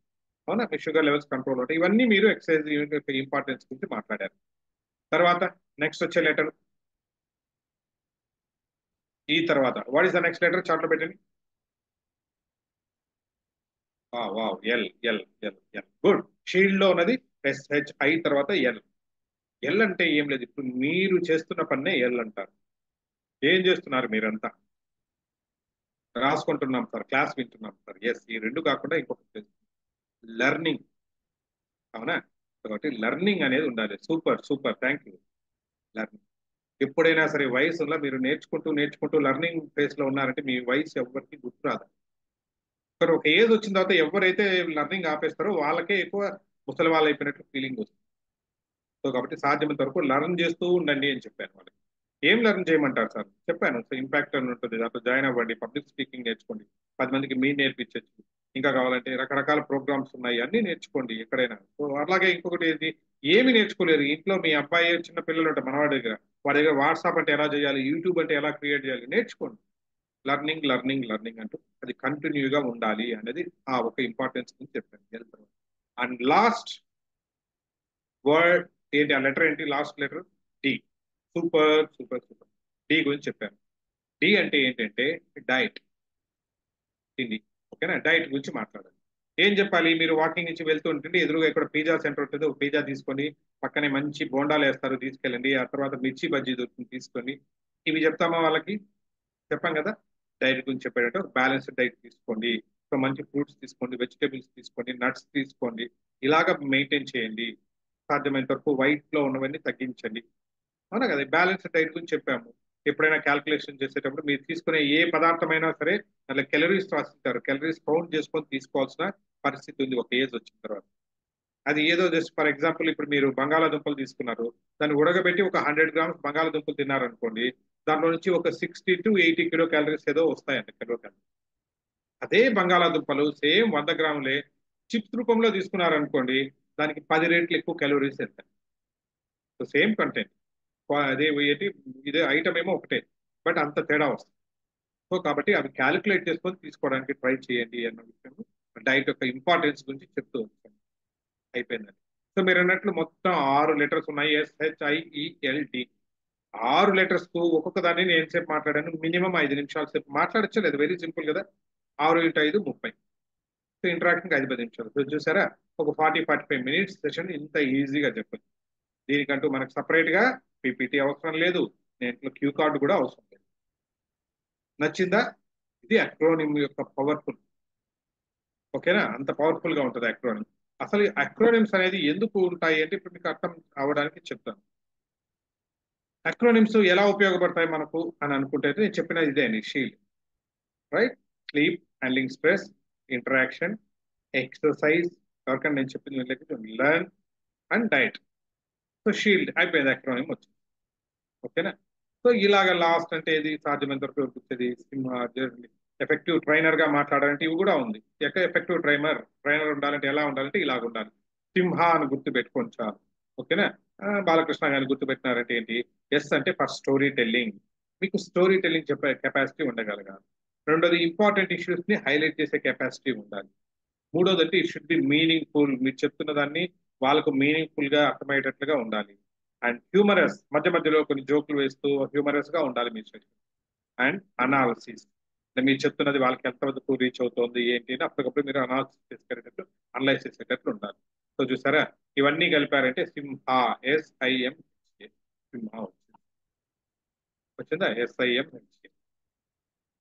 అవునా? మీ షుగర్ లెవెల్స్ కంట్రోల్ అవుతాయి. ఇవన్నీ మీరు ఎక్సర్సైజ్ యొక్క ఇంపార్టెన్స్ గురించి మాట్లాడారు. తర్వాత నెక్స్ట్ వచ్చే లెటర్ ఈ. తర్వాత what is the next letter? చార్ట్లో పెట్టండి. Wow, L L L L. Good. Shield లో ఉన్నది SHI, తర్వాత ఎల్. ఎల్ అంటే ఏం లేదు, ఇప్పుడు మీరు చేస్తున్న పన్నే ఎల్ అంటారు. ఏం చేస్తున్నారు మీరంతా? రాసుకుంటున్నాం సార్, క్లాస్ వింటున్నాం సార్. ఎస్, ఈ రెండు కాకుండా ఇంకొకటి లెర్నింగ్. అవునా? కాబట్టి లెర్నింగ్ అనేది ఉండాలి. Super super, thank you. Learning ఎప్పుడైనా సరే వయసులో మీరు నేర్చుకుంటూ నేర్చుకుంటూ లెర్నింగ్ ఫేజ్ లో ఉన్నారంటే మీ వయసు ఎవరికి గుర్తురాదు. కానీ ఒక ఏజ్ వచ్చిన తర్వాత ఎవరైతే లెర్నింగ్ ఆపేస్తారో వాళ్ళకే ఎక్కువ ముసలి వాళ్ళు అయిపోయినట్టు ఫీలింగ్ వస్తుంది. సో కాబట్టి సాధ్యమైనంత వరకు లెర్న్ చేస్తూ ఉండండి అని చెప్పాను వాళ్ళకి. ఏం లెర్న్ చేయమంటారు సార్? చెప్పాను. సో ఇంపాక్ట్ అని ఉంటుంది, దాంట్లో జాయిన్ అవ్వండి, పబ్లిక్ స్పీకింగ్ నేర్చుకోండి, 10 మందికి మీరు నేర్పించవచ్చు. ఇంకా కావాలంటే రకరకాల ప్రోగ్రామ్స్ ఉన్నాయి, అన్ని నేర్చుకోండి ఎక్కడైనా. సో అలాగే ఇంకొకటి ఏది, ఏమి నేర్చుకోలేదు ఇంట్లో మీ అబ్బాయి చిన్న పిల్లలు ఉంటారు వాడి దగ్గర వాట్సాప్ అంటే ఎలా చేయాలి, యూట్యూబ్ అంటే ఎలా క్రియేట్ చేయాలి నేర్చుకోండి. లెర్నింగ్ లెర్నింగ్ లెర్నింగ్ అంటూ అది కంటిన్యూగా ఉండాలి అనేది ఆ ఒక ఇంపార్టెన్స్ గురించి చెప్పాను. అండ్ లాస్ట్ వర్డ్ ఏంటి, ఆ లెటర్ ఏంటి, last letter D. Super super super. D గురించి చెప్పాను. డి అంటే ఏంటంటే డైట్, తిండి. ఓకేనా? డైట్ గురించి మాట్లాడాలి. ఏం చెప్పాలి, మీరు వాకింగ్ నుంచి వెళ్తూ ఉంటుంది, ఎదురుగా ఇక్కడ పిజ్జా సెంటర్ ఉంటుంది, ఒక పిజ్జా తీసుకొని పక్కనే మంచి బోండాలు వేస్తారు, తీసుకెళ్ళండి. ఆ తర్వాత మిర్చి బజ్జీ దొరుకుతుంది, తీసుకొని. ఇవి చెప్తామా వాళ్ళకి? చెప్పాం కదా. డైట్ గురించి చెప్పాడంటే బ్యాలెన్స్డ్ డైట్ తీసుకోండి, సో మంచి ఫ్రూట్స్ తీసుకోండి, వెజిటేబుల్స్ తీసుకోండి, నట్స్ తీసుకోండి, ఇలాగ మెయింటైన్ చేయండి. సాధ్యమైనంత వరకు వైట్ లో ఉన్నవన్నీ తగ్గించండి. అవునా కదా? బ్యాలెన్స్డ్ డైట్ గురించి చెప్పాము. ఎప్పుడైనా క్యాల్కులేషన్ చేసేటప్పుడు మీరు తీసుకునే ఏ పదార్థమైనా సరే దాంట్లో కెలరీస్ రాసిస్తారు, కెలరీస్ కౌంట్ చేసుకొని తీసుకోవాల్సిన పరిస్థితి ఉంది ఒక ఏజ్ వచ్చిన తర్వాత. అది ఏదో జస్ట్ ఫర్ ఎగ్జాంపుల్ ఇప్పుడు మీరు బంగాళాదుంపలు తీసుకున్నారు, దాన్ని ఉడకబెట్టి ఒక 100 గ్రామ్స్ బంగాళాదుంపలు తిన్నారనుకోండి, దాంట్లో నుంచి ఒక 60 to 80 కిలో క్యాలరీస్ ఏదో వస్తాయండి, కిలో క్యాలరీస్. అదే బంగాళాదుంపలు సేమ్ 100 గ్రాములే చిప్స్ రూపంలో తీసుకున్నారనుకోండి, దానికి 10 రెట్లు ఎక్కువ క్యాలరీస్ వెళ్తాయి. సో సేమ్ కంటెంట్, అదే ఏంటి, ఇదే ఐటమ్ ఏమో ఒకటే, బట్ అంత తేడా వస్తుంది. సో కాబట్టి అవి క్యాలిక్యులేట్ చేసుకొని తీసుకోవడానికి ట్రై చేయండి అన్న విషయం డైట్ యొక్క ఇంపార్టెన్స్ గురించి చెప్తూ ఉంటాను. అయిపోయిందండి. సో మీరు అన్నట్లు మొత్తం 6 లెటర్స్ ఉన్నాయి, SHIELD. 6 లెటర్స్ కు ఒక్కొక్క దాన్ని నేను ఎంతసేపు మాట్లాడాను, మినిమం 5 నిమిషాల సేపు మాట్లాడచ్చు. లేదు, వెరీ సింపుల్ కదా. 6 × 5 30. సో ఇంటరాక్టింగ్ 5-10 నిమిషాలు. సో చూసారా, ఒక 40-45 మినిట్స్ సెషన్ ఇంత ఈజీగా చెప్పచ్చు. దీనికంటూ మనకు సపరేట్ గా పీపీటీ అవసరం లేదు, దీంట్లో క్యూ కార్డు కూడా అవసరం లేదు. నచ్చిందా? ఇది అక్రోనిమ్ యొక్క పవర్ఫుల్. ఓకేనా? అంత పవర్ఫుల్ గా ఉంటుంది అక్రోనిమ్. అసలు అక్రోనిమ్స్ అనేది ఎందుకు ఉంటాయి అంటే ఇప్పుడు మీకు అర్థం అవడానికి చెప్తాను. అక్రోనిమ్స్ ఎలా ఉపయోగపడతాయి మనకు అని అనుకుంటే నేను చెప్పిన ఇదే అండి, shield, right? Sleep, handling stress, interaction, exercise, ఎవరికైనా నేను చెప్పింది learn and diet. So shield అయిపోయింది, అక్రోనిమ్ వచ్చింది. ఓకేనా? సో ఇలాగ లాస్ట్ అంటే ఇది సాధ్యమైనంత వరకు గుర్తుంది. ఎఫెక్టివ్ ట్రైనర్ గా మాట్లాడాలంటే ఇవి కూడా ఉంది. ఎఫెక్టివ్ ట్రైనర్ ఉండాలంటే ఎలా ఉండాలంటే ఇలాగ ఉండాలి. సింహ అని గుర్తు పెట్టుకోండి చాలు. ఓకేనా? బాలకృష్ణ గారిని గుర్తు పెట్టినారంటే ఏంటి, ఎస్ అంటే ఫస్ట్ స్టోరీ టెల్లింగ్, మీకు స్టోరీ టెల్లింగ్ చెప్పే కెపాసిటీ ఉండగలగాలి. రెండోది ఇంపార్టెంట్ ఇష్యూస్ ని హైలైట్ చేసే కెపాసిటీ ఉండాలి. మూడోది అంటే ఇట్ షుడ్ బి మీనింగ్ఫుల్, మీరు చెప్తున్న దాన్ని వాళ్ళకు మీనింగ్ఫుల్ గా అర్థమయ్యేటట్లుగా ఉండాలి. అండ్ హ్యూమరస్, మధ్య మధ్యలో కొన్ని జోకులు వేస్తూ హ్యూమరస్ గా ఉండాలి మీ సెషన్. అండ్ అనాలిసిస్, మీరు చెప్తున్నది వాళ్ళకి ఎంతవరకు రీచ్ అవుతుంది ఏంటి అని అప్పటికప్పుడు మీరు అనాలిసిస్ చేసేటట్టు, అనలైజ్ చేసేటట్లు ఉండాలి. సో చూసారా, ఇవన్నీ కలిపారంటే సింహ, SIM, సింహ వచ్చిందా? SIM.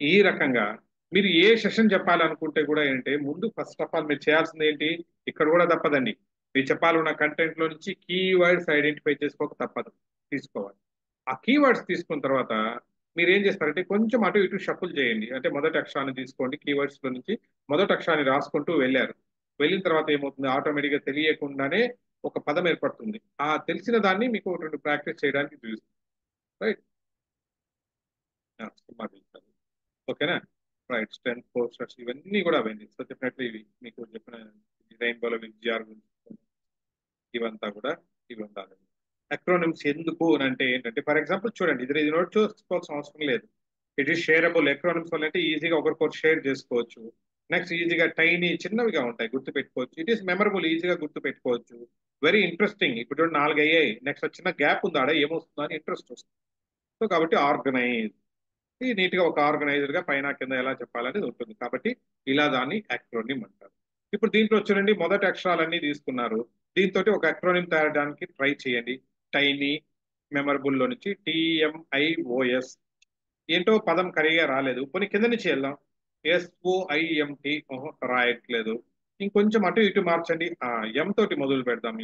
ఈ రకంగా మీరు ఏ సెషన్ చెప్పాలనుకుంటే కూడా ఏంటి, ముందు ఫస్ట్ ఆఫ్ ఆల్ మీరు చేయాల్సింది ఏంటి, ఇక్కడ కూడా తప్పదండి, మీరు చెప్పాలన్న కంటెంట్ లో నుంచి కీవర్డ్స్ ఐడెంటిఫై చేసుకోక తప్పదు, తీసుకోవాలి. ఆ కీవర్డ్స్ తీసుకున్న తర్వాత మీరు ఏం చేస్తారంటే కొంచెం అటు ఇటు షఫుల్ చేయండి. అంటే మొదటి అక్షరాన్ని తీసుకోండి, కీవర్డ్స్ లో నుంచి మొదటి అక్షరాన్ని రాసుకుంటూ వెళ్ళారు. వెళ్ళిన తర్వాత ఏమవుతుంది, ఆటోమేటిక్గా తెలియకుండానే ఒక పదం ఏర్పడుతుంది. ఆ తెలిసిన దాన్ని మీకు ఒకటి ప్రాక్టీస్ చేయడానికి చూస్తుంది, రైట్? ఓకేనా? రైట్. స్ట్రెంత్, పోస్టర్స్ ఇవన్నీ కూడా అవన్నీ. సో డెఫినెట్లీ ఇవి మీకు చెప్పిన రెయిన్బోలో విద్యార్ ఇవంతా కూడా ఇవి ఉండాలి. అక్రోనిమ్స్ ఎందుకు అని అంటే ఏంటంటే, ఫర్ ఎగ్జాంపుల్ చూడండి, ఇది నోట్ చేసుకోవాల్సిన అవసరం లేదు. It is shareable. ఎక్రోనిమ్స్ వల్ల అంటే ఈజీగా ఒకరికొకరు షేర్ చేసుకోవచ్చు. నెక్స్ట్ ఈజీగా టైనీ చిన్నవిగా ఉంటాయి, గుర్తు పెట్టుకోవచ్చు. ఇట్ ఈస్ మెమరబుల్, ఈజీగా గుర్తు పెట్టుకోవచ్చు. Very interesting. ఇప్పుడు 4 అయ్యాయి, నెక్స్ట్ చిన్న గ్యాప్ ఉంది ఆడ, ఏమొస్తుందో అని ఇంట్రెస్ట్ వస్తుంది. సో కాబట్టి ఆర్గనైజ్, ఈ నీట్ గా ఒక ఆర్గనైజర్ గా పైన కింద ఎలా చెప్పాలనేది ఉంటుంది. కాబట్టి ఇలా దాన్ని అక్రోనిమ్ అంటారు. ఇప్పుడు దీంట్లో చూడండి, మొదటి అక్షరాలన్నీ తీసుకున్నారు, దీంతో ఒక అక్రోనిమ్ తయారు చేయడానికి ట్రై చేయండి. టైనీ, మెమరబుల్ లో నుంచి TMIOS. ఏంటో పదం కరిగా రాలేదు, కొన్ని కింద నుంచి వెళ్దాం. SOIMT రాయట్లేదు. ఇంకొంచెం అటు ఇటు మార్చండి. ఎం తోటి మొదలు పెడదాం.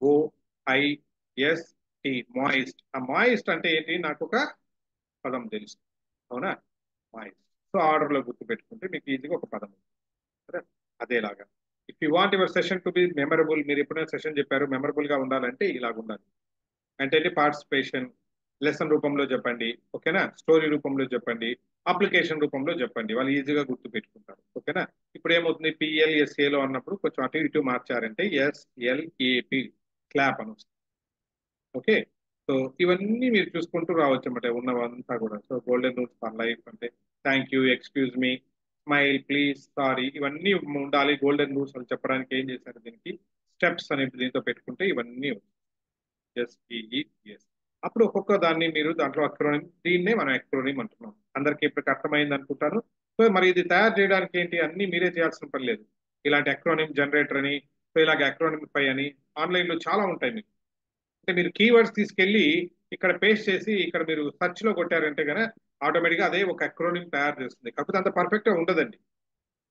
MOIST, moist. ఆ మాయిస్ట్ అంటే ఏంటి? నాకు ఒక పదం తెలుసు, అవునా? మాయిస్ట్. సో ఆర్డర్లో గుర్తు పెట్టుకుంటే మీకు ఈజీగా ఒక పదం ఉంది. అదేలాగా if you want your session to be memorable, మీరు ఎప్పుడైనా సెషన్ చెప్పారు మెమరబుల్ గా ఉండాలంటే ఇలాగ ఉండాలి. అంటే పార్టిసిపేషన్ లెసన్ రూపంలో చెప్పండి, ఓకేనా? స్టోరీ రూపంలో చెప్పండి, అప్లికేషన్ రూపంలో చెప్పండి, వాళ్ళు ఈజీగా గుర్తు పెట్టుకుంటారు, ఓకేనా? ఇప్పుడు ఏమవుతుంది, PLSAలో అన్నప్పుడు కొంచెం అటు ఇటు మార్చారంటే SLAP, క్లాప్ అని వస్తుంది. ఓకే, సో ఇవన్నీ మీరు చూసుకుంటూ రావచ్చు అన్నమాట ఉన్నవంతా కూడా. So golden rules for life అంటే thank you, excuse me, smile, please, sorry, ఇవన్నీ ఉండాలి. గోల్డెన్ రూల్స్ అని చెప్పడానికి ఏం చేశారు, దీనికి స్టెప్స్ అనేది దీంతో పెట్టుకుంటే ఇవన్నీ SPES. అప్పుడు ఒక్కొక్క దాన్ని మీరు దాంట్లో అక్రోనిం, దీన్నే మనం అక్రోనిం అంటున్నాం. అందరికీ ఇప్పుడు అర్థమైంది అనుకుంటాను. సో మరి ఇది తయారు చేయడానికి ఏంటి, అన్ని మీరే చేయాల్సిన పని లేదు. ఇలాంటి అక్రోనిం జనరేటర్ అని, సో ఇలాగ అక్రోనిం పై అని ఆన్లైన్ లో చాలా ఉంటాయి. మీకు అంటే మీరు కీవర్డ్స్ తీసుకెళ్లి ఇక్కడ పేస్ట్ చేసి ఇక్కడ మీరు సెర్చ్ లో కొట్టారంటే కనుక ఆటోమేటిక్ గా అదే ఒక అక్రోనిం తయారు చేస్తుంది. కాకపోతే అంత పర్ఫెక్ట్ గా ఉండదండి,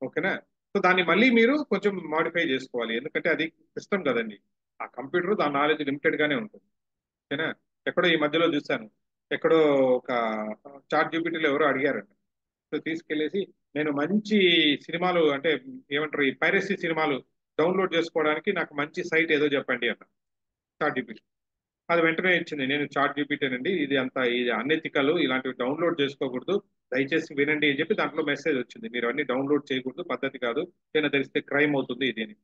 ఓకేనా? సో దాన్ని మళ్ళీ మీరు కొంచెం మాడిఫై చేసుకోవాలి, ఎందుకంటే అది సిస్టమ్ కదండి. ఆ కంప్యూటర్ దాని నాలెడ్జ్ లిమిటెడ్ గానే ఉంటుంది, ఓకేనా? ఎక్కడో ఈ మధ్యలో చూశాను, ఎక్కడో ఒక చాట్ జీపీటీలో ఎవరో అడిగారంట. సో తీసుకెళ్లేసి నేను మంచి సినిమాలు అంటే ఏమంటారు ఈ పైరసీ సినిమాలు డౌన్లోడ్ చేసుకోవడానికి నాకు మంచి సైట్ ఏదో చెప్పండి అన్న చాట్ జీపీటీ. అది వెంటనే ఇచ్చింది. నేను చాట్ జీపీటీనండి, ఇది అనెతికల్, ఇలాంటివి డౌన్లోడ్ చేసుకోకూడదు, దయచేసి వినండి అని చెప్పి దాంట్లో మెసేజ్ వచ్చింది. మీరు అన్ని డౌన్లోడ్ చేయకూడదు, పద్ధతి కాదు, ఏదైనా తెలిస్తే క్రైమ్ అవుతుంది ఇది అని.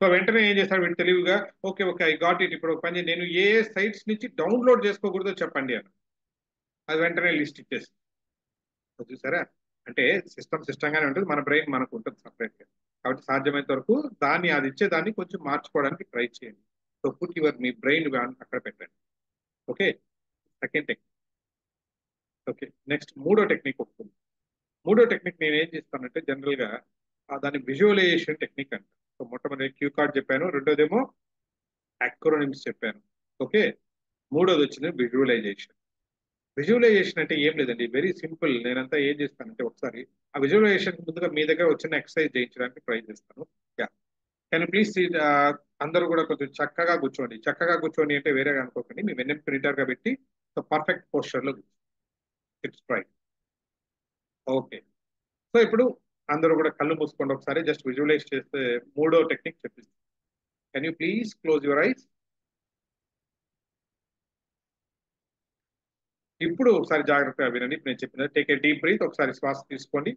సో వెంటనే ఏం చేస్తాడు వీడు తెలివిగా, okay okay I got it, ఇప్పుడు ఒక పని నేను ఏ సైట్స్ నుంచి డౌన్లోడ్ చేసుకోకూడదో చెప్పండి అని. అది వెంటనే లిస్ట్ ఇచ్చేసి చూసారా, అంటే సిస్టమ్ గానే ఉంటుంది, మన బ్రెయిన్ మనకు ఉంటుంది సపరేట్ గా. కాబట్టి సాధ్యమైనంత వరకు దాన్ని అది ఇచ్చేదాన్ని కొంచెం మార్చుకోవడానికి ట్రై చేయండి. So put your me brain అక్కడ పెట్టండి. Okay, second technique. Okay, next మూడో టెక్నిక్ వస్తుంది. మూడో టెక్నిక్ నేను ఏం చేస్తానంటే జనరల్ గా దాన్ని విజువలైజేషన్ టెక్నిక్ అంట. సో మొట్టమొదటి క్యూ కార్డ్ చెప్పాను, రెండోదేమో అక్రోనిమ్స్ చెప్పాను. ఓకే, మూడోది వచ్చింది విజువలైజేషన్. విజువలైజేషన్ అంటే ఏం లేదండి, వెరీ సింపుల్. నేనంతా ఏం చేస్తానంటే ఒకసారి ఆ విజువలైజేషన్ ముందుగా మీ దగ్గర వచ్చిన ఎక్సర్సైజ్ చేయించడానికి ట్రై చేస్తాను. కెన్ ప్లీజ్ అందరూ కూడా కొంచెం చక్కగా కూర్చోండి. చక్కగా కూర్చోండి అంటే వేరేగా అనుకోకండి, మీ వెన్నెం ప్రింటర్ గా పెట్టి పర్ఫెక్ట్ పోస్చర్ లో ఇట్స్ ట్రై. ఓకే, సో ఇప్పుడు అందరూ కూడా కళ్ళు మూసుకోండి, ఒకసారి జస్ట్ విజువలైజ్ చేస్తే మూడో టెక్నిక్ చెప్పిస్తాను. Can you please close your eyes. ఇప్పుడు ఒకసారి జాగ్రత్తగా వినండి, నేను చెప్పిన టేక్ ఏ డీప్ బ్రీత్. ఒకసారి శ్వాస తీసుకోండి,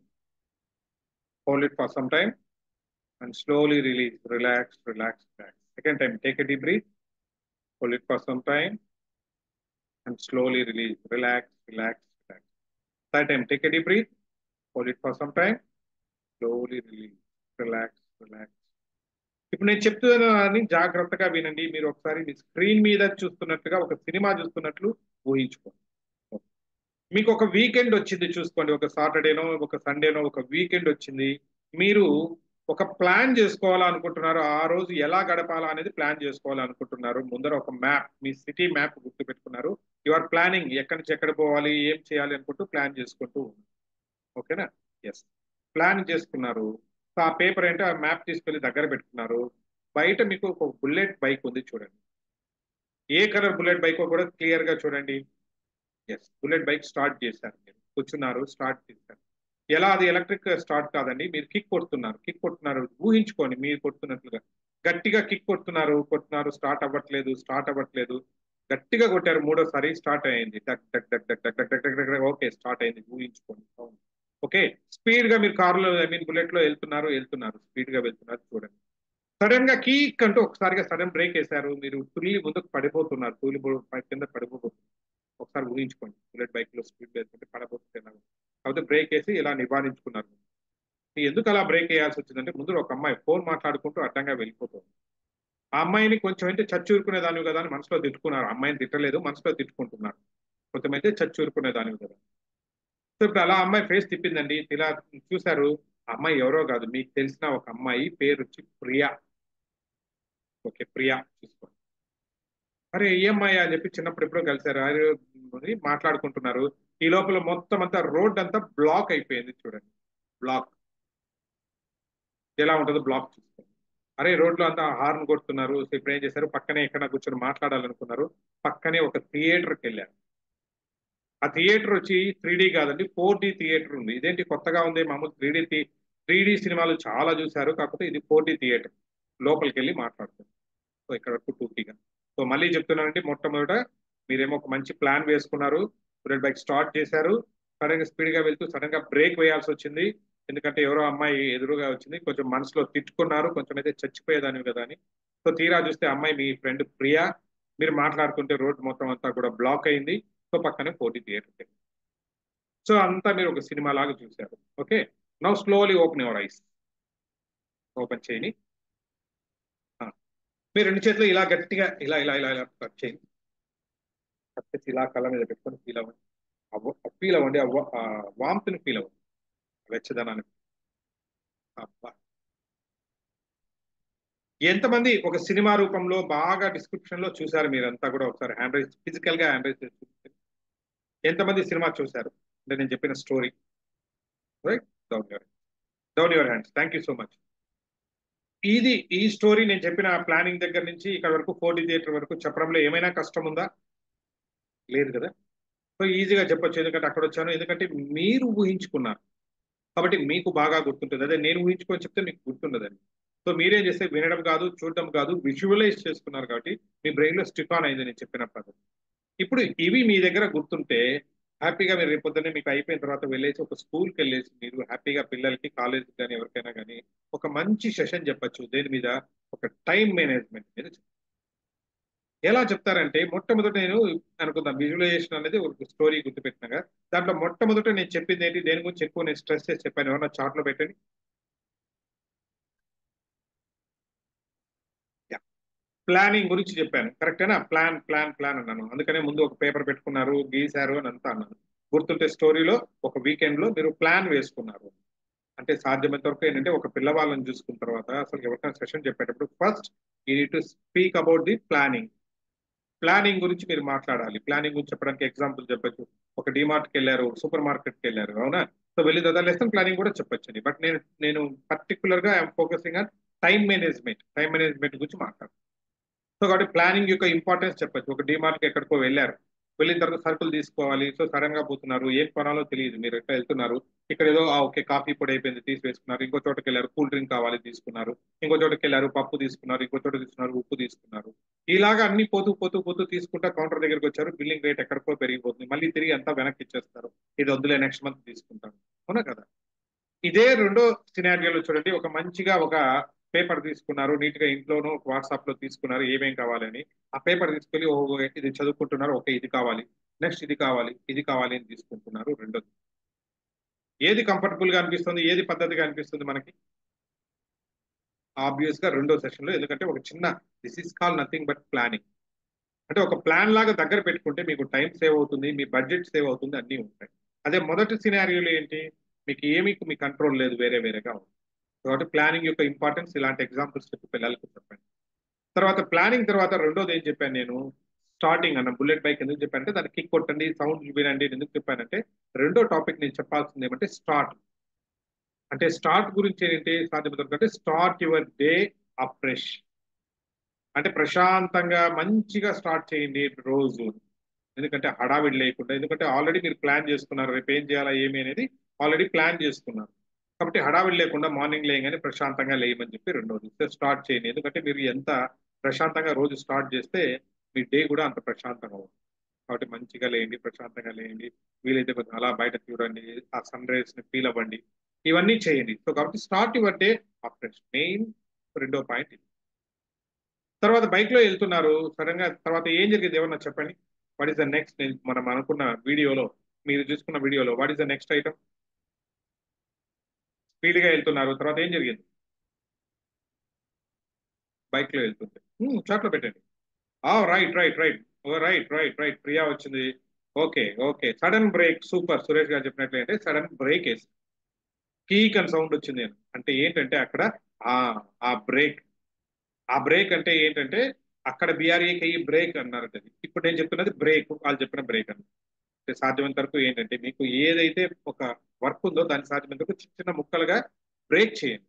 hold it for some time and slowly release, relax relax relax. Second time take a deep breath, hold it for some time and slowly release, relax relax relax. Third time take a deep breath, hold it for some time, slowly release, relax relax. ఇప్పుడు నేను చెప్తున్నానని జాగ్రత్తగా వినండి. మీరు ఒకసారి మీ screen మీద చూస్తున్నట్టుగా ఒక సినిమా చూస్తున్నట్లు ఊహించుకోండి. మీకు ఒక వీకెండ్ వచ్చింది చూసుకోండి, ఒక సాటర్డేనో ఒక సండేనో ఒక వీకెండ్ వచ్చింది. మీరు ఒక ప్లాన్ చేసుకోవాలనుకుంటున్నారు, ఆ రోజు ఎలా గడపాలా అనేది ప్లాన్ చేసుకోవాలనుకుంటున్నారు. ముందర ఒక మ్యాప్, మీ సిటీ మ్యాప్ గుర్తు పెట్టుకున్నారు. యు ఆర్ ప్లానింగ్ ఎక్కడి నుంచి ఎక్కడ పోవాలి, ఏం చేయాలి అనుకుంటూ ప్లాన్ చేసుకుంటూ ఉన్నారు, ఓకేనా? ఎస్, ప్లాన్ చేసుకున్నారు. సో ఆ పేపర్ ఏంటో ఆ మ్యాప్ తీసుకెళ్లి దగ్గర పెట్టుకున్నారు. బయట మీకు ఒక బుల్లెట్ బైక్ ఉంది చూడండి. ఏ కలర్ బుల్లెట్ బైక్ కూడా క్లియర్ గా చూడండి. ఎస్, బుల్లెట్ బైక్ స్టార్ట్ చేశారు, మీరు కూర్చున్నారు, స్టార్ట్ చేశారు. ఎలా, అది ఎలక్ట్రిక్ స్టార్ట్ కాదండి, మీరు కిక్ కొడుతున్నారు. ఊహించుకోండి మీరు కొడుతున్నట్లుగా గట్టిగా కిక్ కొడుతున్నారు, స్టార్ట్ అవ్వట్లేదు. గట్టిగా కొట్టారు, మూడోసారి స్టార్ట్ అయింది, duck duck duck duck duck duck duck duck duck. Okay, start అయింది, ఊహించుకోండి. ఓకే, స్పీడ్ గా మీరు కారులో బుల్లెట్ లో వెళ్తున్నారు, స్పీడ్ గా వెళ్తున్నారు. చూడండి, సడన్ గా కీక్ అంటూ ఒకసారిగా సడన్ బ్రేక్ వేశారు, మీరు తుల్లి ముందుకు పడిపోతున్నారు, కింద పడిపోతున్నారు. ఒకసారి ఊహించుకోండి, బుల్లెట్ బైక్ లో స్పీడ్ వేసుకుంటే పడబోతున్నాను. కాకపోతే బ్రేక్ వేసి ఇలా నివారించుకున్నారు. ఎందుకు అలా బ్రేక్ వేయాల్సి వచ్చిందంటే ముందు ఒక అమ్మాయి ఫోన్ మాట్లాడుకుంటూ అడ్డంగా వెళ్ళిపోతుంది. ఆ అమ్మాయిని కొంచెం అయితే చచ్చూరుకునే దానివి కదా అని మనసులో తిట్టుకున్నారు. అమ్మాయిని తిట్టలేదు, మనసులో తిట్టుకుంటున్నారు. కొంచెం అయితే చచ్చూరుకునే దానివి కదా. సో ఇప్పుడు అలా అమ్మాయి ఫేస్ తిప్పిందండి, ఇలా చూశారు. అమ్మాయి ఎవరో కాదు, మీకు తెలిసిన ఒక అమ్మాయి, పేరు వచ్చి ప్రియా. ఓకే, ప్రియా చూసుకోండి. అరే EMI అని చెప్పి చిన్నప్పుడు ఎప్పుడో కలిసారు, మాట్లాడుకుంటున్నారు. ఈ లోపల మొత్తం అంతా రోడ్ అంతా బ్లాక్ అయిపోయింది చూడండి. బ్లాక్ ఎలా ఉంటుందో బ్లాక్ చూస్తారు. అరే రోడ్లో అంతా హార్న్ కొడుతున్నారు. సో ఇప్పుడు ఏం చేశారు, పక్కనే ఎక్కడ కూర్చొని మాట్లాడాలనుకున్నారు, పక్కనే ఒక థియేటర్కి వెళ్ళారు. ఆ థియేటర్ వచ్చి 3D కాదండి, 4D థియేటర్ ఉంది. ఇదేంటి కొత్తగా ఉంది, మామూలు 3D సినిమాలు చాలా చూశారు, కాకపోతే ఇది 4D థియేటర్. లోపలికి వెళ్ళి మాట్లాడుతుంది. సో ఇక్కడ వరకు 2Dగా. సో మళ్ళీ చెప్తున్నానండి, మొట్టమొదట మీరేమో ఒక మంచి ప్లాన్ వేసుకున్నారు, బుల్లెట్ బైక్ స్టార్ట్ చేశారు, సడన్ గా స్పీడ్ గా వెళ్తూ సడన్ గా బ్రేక్ వేయాల్సి వచ్చింది. ఎందుకంటే ఎవరో అమ్మాయి ఎదురుగా వచ్చింది, కొంచెం మనసులో తిట్టుకున్నారు, కొంచెం అయితే చచ్చిపోయేదాన్ని కదా అని. సో తీరా చూస్తే అమ్మాయి మీ ఫ్రెండ్ ప్రియా. మీరు మాట్లాడుతుంటే రోడ్ మొత్తం అంతా కూడా బ్లాక్ అయింది. సో పక్కనే 4D థియేటర్. సో అంతా మీరు ఒక సినిమా లాగా చూశారు. Okay, now slowly open your eyes. Open చేయని. మీరు రెండు చేతులు ఇలా గట్టిగా ఇలా ఇలా ఇలా ఇలా టచ్ చేయండి. టచ్ ఇలా కళ్ళ మీద పెట్టుకొని ఫీల్ అవ్వండి. ఫీల్ అవ్వండి, వాంతుని ఫీల్ అవ్వండి, వెచ్చదనాన్ని. అబ్బా, ఎంతమంది ఒక సినిమా రూపంలో బాగా డిస్క్రిప్షన్ లో చూసారు మీరంతా కూడా? ఒకసారి హ్యాండ్ రైజ్, ఫిజికల్ గా హ్యాండ్ రైజ్ చూస్తే ఎంతమంది సినిమా చూశారు అంటే నేను చెప్పిన story? Right, down your hands. Thank you so much. ఈ స్టోరీ నేను చెప్పిన ప్లానింగ్ దగ్గర నుంచి ఇక్కడ వరకు 4D థియేటర్ వరకు చెప్పడంలో ఏమైనా కష్టం ఉందా? లేదు కదా. సో ఈజీగా చెప్పొచ్చు, ఎందుకంటే అక్కడ వచ్చాను, ఎందుకంటే మీరు ఊహించుకున్నారు కాబట్టి మీకు బాగా గుర్తుంటుంది. అదే నేను ఊహించుకొని చెప్తే మీకు గుర్తుండదండి. సో మీరేం చేస్తే వినడం కాదు, చూడడం కాదు, విజువలైజ్ చేసుకున్నారు కాబట్టి మీ బ్రెయిన్ లో స్టిక్ ఆన్ అయింది నేను చెప్పిన పదం. ఇప్పుడు ఇవి మీ దగ్గర గుర్తుంటే హ్యాపీగా మీరు రేపొద్దునే మీకు అయిపోయిన తర్వాత వెళ్ళేసి ఒక స్కూల్కి వెళ్ళేసి మీరు హ్యాపీగా పిల్లలకి, కాలేజ్కి కానీ ఎవరికైనా కానీ ఒక మంచి సెషన్ చెప్పచ్చు. దేని మీద? ఒక టైం మేనేజ్మెంట్ మీద. ఎలా చెప్తారంటే మొట్టమొదట నేను అనుకుందాం, విజువలైజేషన్ అనేది ఒక స్టోరీ గుర్తుపెట్టినగా దాంట్లో మొట్టమొదట నేను చెప్పింది ఏంటి, దేని గురించి ఎక్కువ నేను స్ట్రెస్ చేసి చెప్పాను, ఏమన్నా చార్ట్ లో పెట్టండి. ప్లానింగ్ గురించి చెప్పాను, కరెక్టేనా? ప్లాన్ ప్లాన్ ప్లాన్ అన్నాను, అందుకనే ముందు ఒక పేపర్ పెట్టుకున్నారు, గీశారు అని అంతా అన్నాను. గుర్తుంటే స్టోరీలో ఒక వీకెండ్ లో మీరు ప్లాన్ వేసుకున్నారు అంటే సాధ్యమైనంత వరకు ఏంటంటే ఒక పిల్లవాళ్ళని చూసుకున్న తర్వాత అసలు ఎవరికైనా సెషన్ చెప్పేటప్పుడు first you need to speak about the planning. Planning గురించి మీరు మాట్లాడాలి. ప్లానింగ్ గురించి చెప్పడానికి ఎగ్జాంపుల్ చెప్పచ్చు. ఒక డిమార్ట్కి వెళ్ళారు, సూపర్ మార్కెట్కి వెళ్ళారు, అవునా? సో వెళ్ళి వదిలేస్తాం, ప్లానింగ్ కూడా చెప్పొచ్చండి. బట్ నేను పర్టికులర్ గా I'm focusing on time management గురించి మాట్లాడతాను. సో కాబట్టి ప్లానింగ్ యొక్క ఇంపార్టెన్స్ చెప్పచ్చు. ఒక డిమార్ట్కి ఎక్కడికో వెళ్ళారు, వెళ్ళిన తర్వాత సరుకులు తీసుకోవాలి. సో సడన్ గా పోతున్నారు, ఏం కొనాలో తెలియదు, మీరు ఎట్లా వెళ్తున్నారు, ఇక్కడ ఏదో ఓకే కాఫీ పొడి అయిపోయింది తీసివేసుకున్నారు, ఇంకో చోటకి వెళ్ళారు కూల్ డ్రింక్ కావాలి తీసుకున్నారు, ఇంకో చోటకి వెళ్ళారు పప్పు తీసుకున్నారు, ఇంకో చోట తీసుకున్నారు ఉప్పు తీసుకున్నారు. ఇలాగా అన్ని పోతూ పోతూ పోతూ తీసుకుంటా కౌంటర్ దగ్గరికి వచ్చారు, బిల్లింగ్ రేట్ ఎక్కడికో పెరిగిపోతుంది, మళ్ళీ తిరిగి అంతా వెనక్కి ఇచ్చేస్తారు, ఇది వద్దులే నెక్స్ట్ మంత్ తీసుకుంటాను, అవునా కదా? ఇదే రెండో సినారియోలో చూడండి, ఒక మంచిగా ఒక పేపర్ తీసుకున్నారు, నీట్ గా ఇంట్లోనూ వాట్సాప్ లో తీసుకున్నారు ఏమేం కావాలని. ఆ పేపర్ తీసుకెళ్లి ఇది చదువుకుంటున్నారు, ఓకే ఇది కావాలి, నెక్స్ట్ ఇది కావాలి, ఇది కావాలి అని తీసుకుంటున్నారు. రెండోది ఏది కంఫర్టబుల్ గా అనిపిస్తుంది, ఏది పద్ధతిగా అనిపిస్తుంది మనకి? ఆబ్వియస్ గా రెండో సెషన్ లో, ఎందుకంటే ఒక చిన్న this is call nothing but planning. అంటే ఒక ప్లాన్ లాగా దగ్గర పెట్టుకుంటే మీకు టైం సేవ్ అవుతుంది, మీ బడ్జెట్ సేవ్ అవుతుంది, అన్నీ ఉంటాయి. అదే మొదటి సినారియోలో ఏంటి, మీకు ఏమీ మీ కంట్రోల్ లేదు, వేరే వేరేగా ఉంది. కాబట్టి ప్లానింగ్ యొక్క ఇంపార్టెన్స్ ఇలాంటి ఎగ్జాంపుల్స్ చెప్పి పిల్లలకు చెప్పండి. తర్వాత ప్లానింగ్ తర్వాత రెండోది ఏం చెప్పాను నేను, స్టార్టింగ్ అన్న బుల్లెట్ బైక్ ఎందుకు చెప్పానంటే దాన్ని కిక్ కొట్టండి, సౌండ్ వినండి. ఎందుకు చెప్పానంటే రెండో టాపిక్ నేను చెప్పాల్సింది ఏమంటే స్టార్ట్. అంటే స్టార్ట్ గురించి ఏంటి, సాధ్యమైనంటే స్టార్ట్ యువర్ డే అఫ్రెష్. అంటే ప్రశాంతంగా మంచిగా స్టార్ట్ చేయండి రోజు. ఎందుకంటే హడావిడి లేకుండా, ఎందుకంటే ఆల్రెడీ మీరు ప్లాన్ చేసుకున్నారు రేపు ఏం చేయాలా ఏమి అనేది ఆల్రెడీ ప్లాన్ చేసుకున్నారు. కాబట్టి హడావిడి లేకుండా మార్నింగ్ లేయగానే ప్రశాంతంగా లేయమని చెప్పి రెండోది స్టార్ట్ చేయండి. ఎందుకంటే మీరు ఎంత ప్రశాంతంగా రోజు స్టార్ట్ చేస్తే మీ డే కూడా అంత ప్రశాంతంగా ఉంటుంది. కాబట్టి మంచిగా లేయండి, ప్రశాంతంగా లేయండి, వీలైతే కొంచెం అలా బయట చూడండి, ఆ సన్ రైజ్ ని ఫీల్ అవ్వండి, ఇవన్నీ చేయండి. సో కాబట్టి start your day afresh, main రెండో పాయింట్ ఇది. తర్వాత బైక్ లో వెళ్తున్నారు, సడన్ గా తర్వాత ఏం జరిగింది ఏమన్నా చెప్పండి. What is the next? మనం అనుకున్న వీడియోలో, మీరు చూసుకున్న వీడియోలో what is the next item? Speed గా వెళ్తున్నారు, తర్వాత ఏం జరిగింది? బైక్ లో వెళ్తుంటే చాట్లో పెట్టండి. Right right right right right right Priya వచ్చింది. Okay okay, sudden brake. Super, Suresh గారు చెప్పినట్లయితే సడన్ బ్రేక్ వేసి కీక్ అని సౌండ్ వచ్చింది. అంటే ఏంటంటే అక్కడ ఆ ఆ బ్రేక్, ఆ బ్రేక్ అంటే ఏంటంటే అక్కడ బిఆర్ఏకి బ్రేక్ అన్నారు. ఇప్పుడు నేను చెప్తున్నది బ్రేక్, వాళ్ళు చెప్పిన బ్రేక్ అన్న. సాధ్యమైనంత వరకు ఏంటంటే మీకు ఏదైతే ఒక వర్క్ ఉందో దాన్ని సాధ్యమైనంత వరకు చిన్న చిన్న ముక్కలుగా బ్రేక్ చేయండి.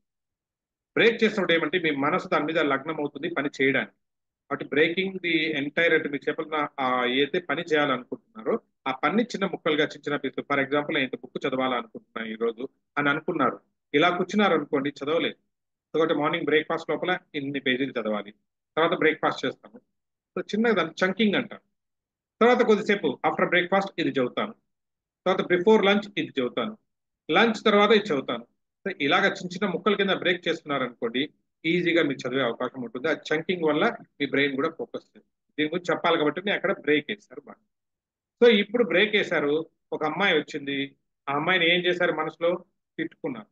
బ్రేక్ చేసినప్పుడు ఏమంటే మీ మనసు దాని మీద లగ్నం అవుతుంది పని చేయడానికి. కాబట్టి బ్రేకింగ్ ది ఎంటైర్ అంటే మీకు చెప్పిన ఏదైతే పని చేయాలనుకుంటున్నారో ఆ పని చిన్న ముక్కలుగా చిన్న చిన్న పీసులు. ఫర్ ఎగ్జాంపుల్ నేను ఇంత బుక్ చదవాలనుకుంటున్నాను ఈ రోజు అని అనుకున్నారు. ఇలా కూర్చున్నారు అనుకోండి, చదవలేదు. కాబట్టి మార్నింగ్ బ్రేక్ఫాస్ట్ లోపల ఇన్ని పేజీలు చదవాలి, తర్వాత బ్రేక్ఫాస్ట్ చేస్తాము. సో చిన్నగా దాన్ని చంకింగ్ అంటారు. తర్వాత కొద్దిసేపు ఆఫ్టర్ బ్రేక్ఫాస్ట్ ఇది చదువుతాను, తర్వాత బిఫోర్ లంచ్ ఇది చదువుతాను, లంచ్ తర్వాత ఇది చదువుతాను. సో ఇలాగ చిన్న చిన్న ముక్కల కింద బ్రేక్ చేస్తున్నారు అనుకోండి, ఈజీగా మీరు చదివే అవకాశం ఉంటుంది. ఆ చంకింగ్ వల్ల మీ బ్రెయిన్ కూడా ఫోకస్ చేస్తుంది. దీని గురించి చెప్పాలి కాబట్టి నేను అక్కడ బ్రేక్ వేశారు బాగా. సో ఇప్పుడు బ్రేక్ వేశారు, ఒక అమ్మాయి వచ్చింది. ఆ అమ్మాయిని ఏం చేశారు, మనసులో తిట్టుకున్నారు.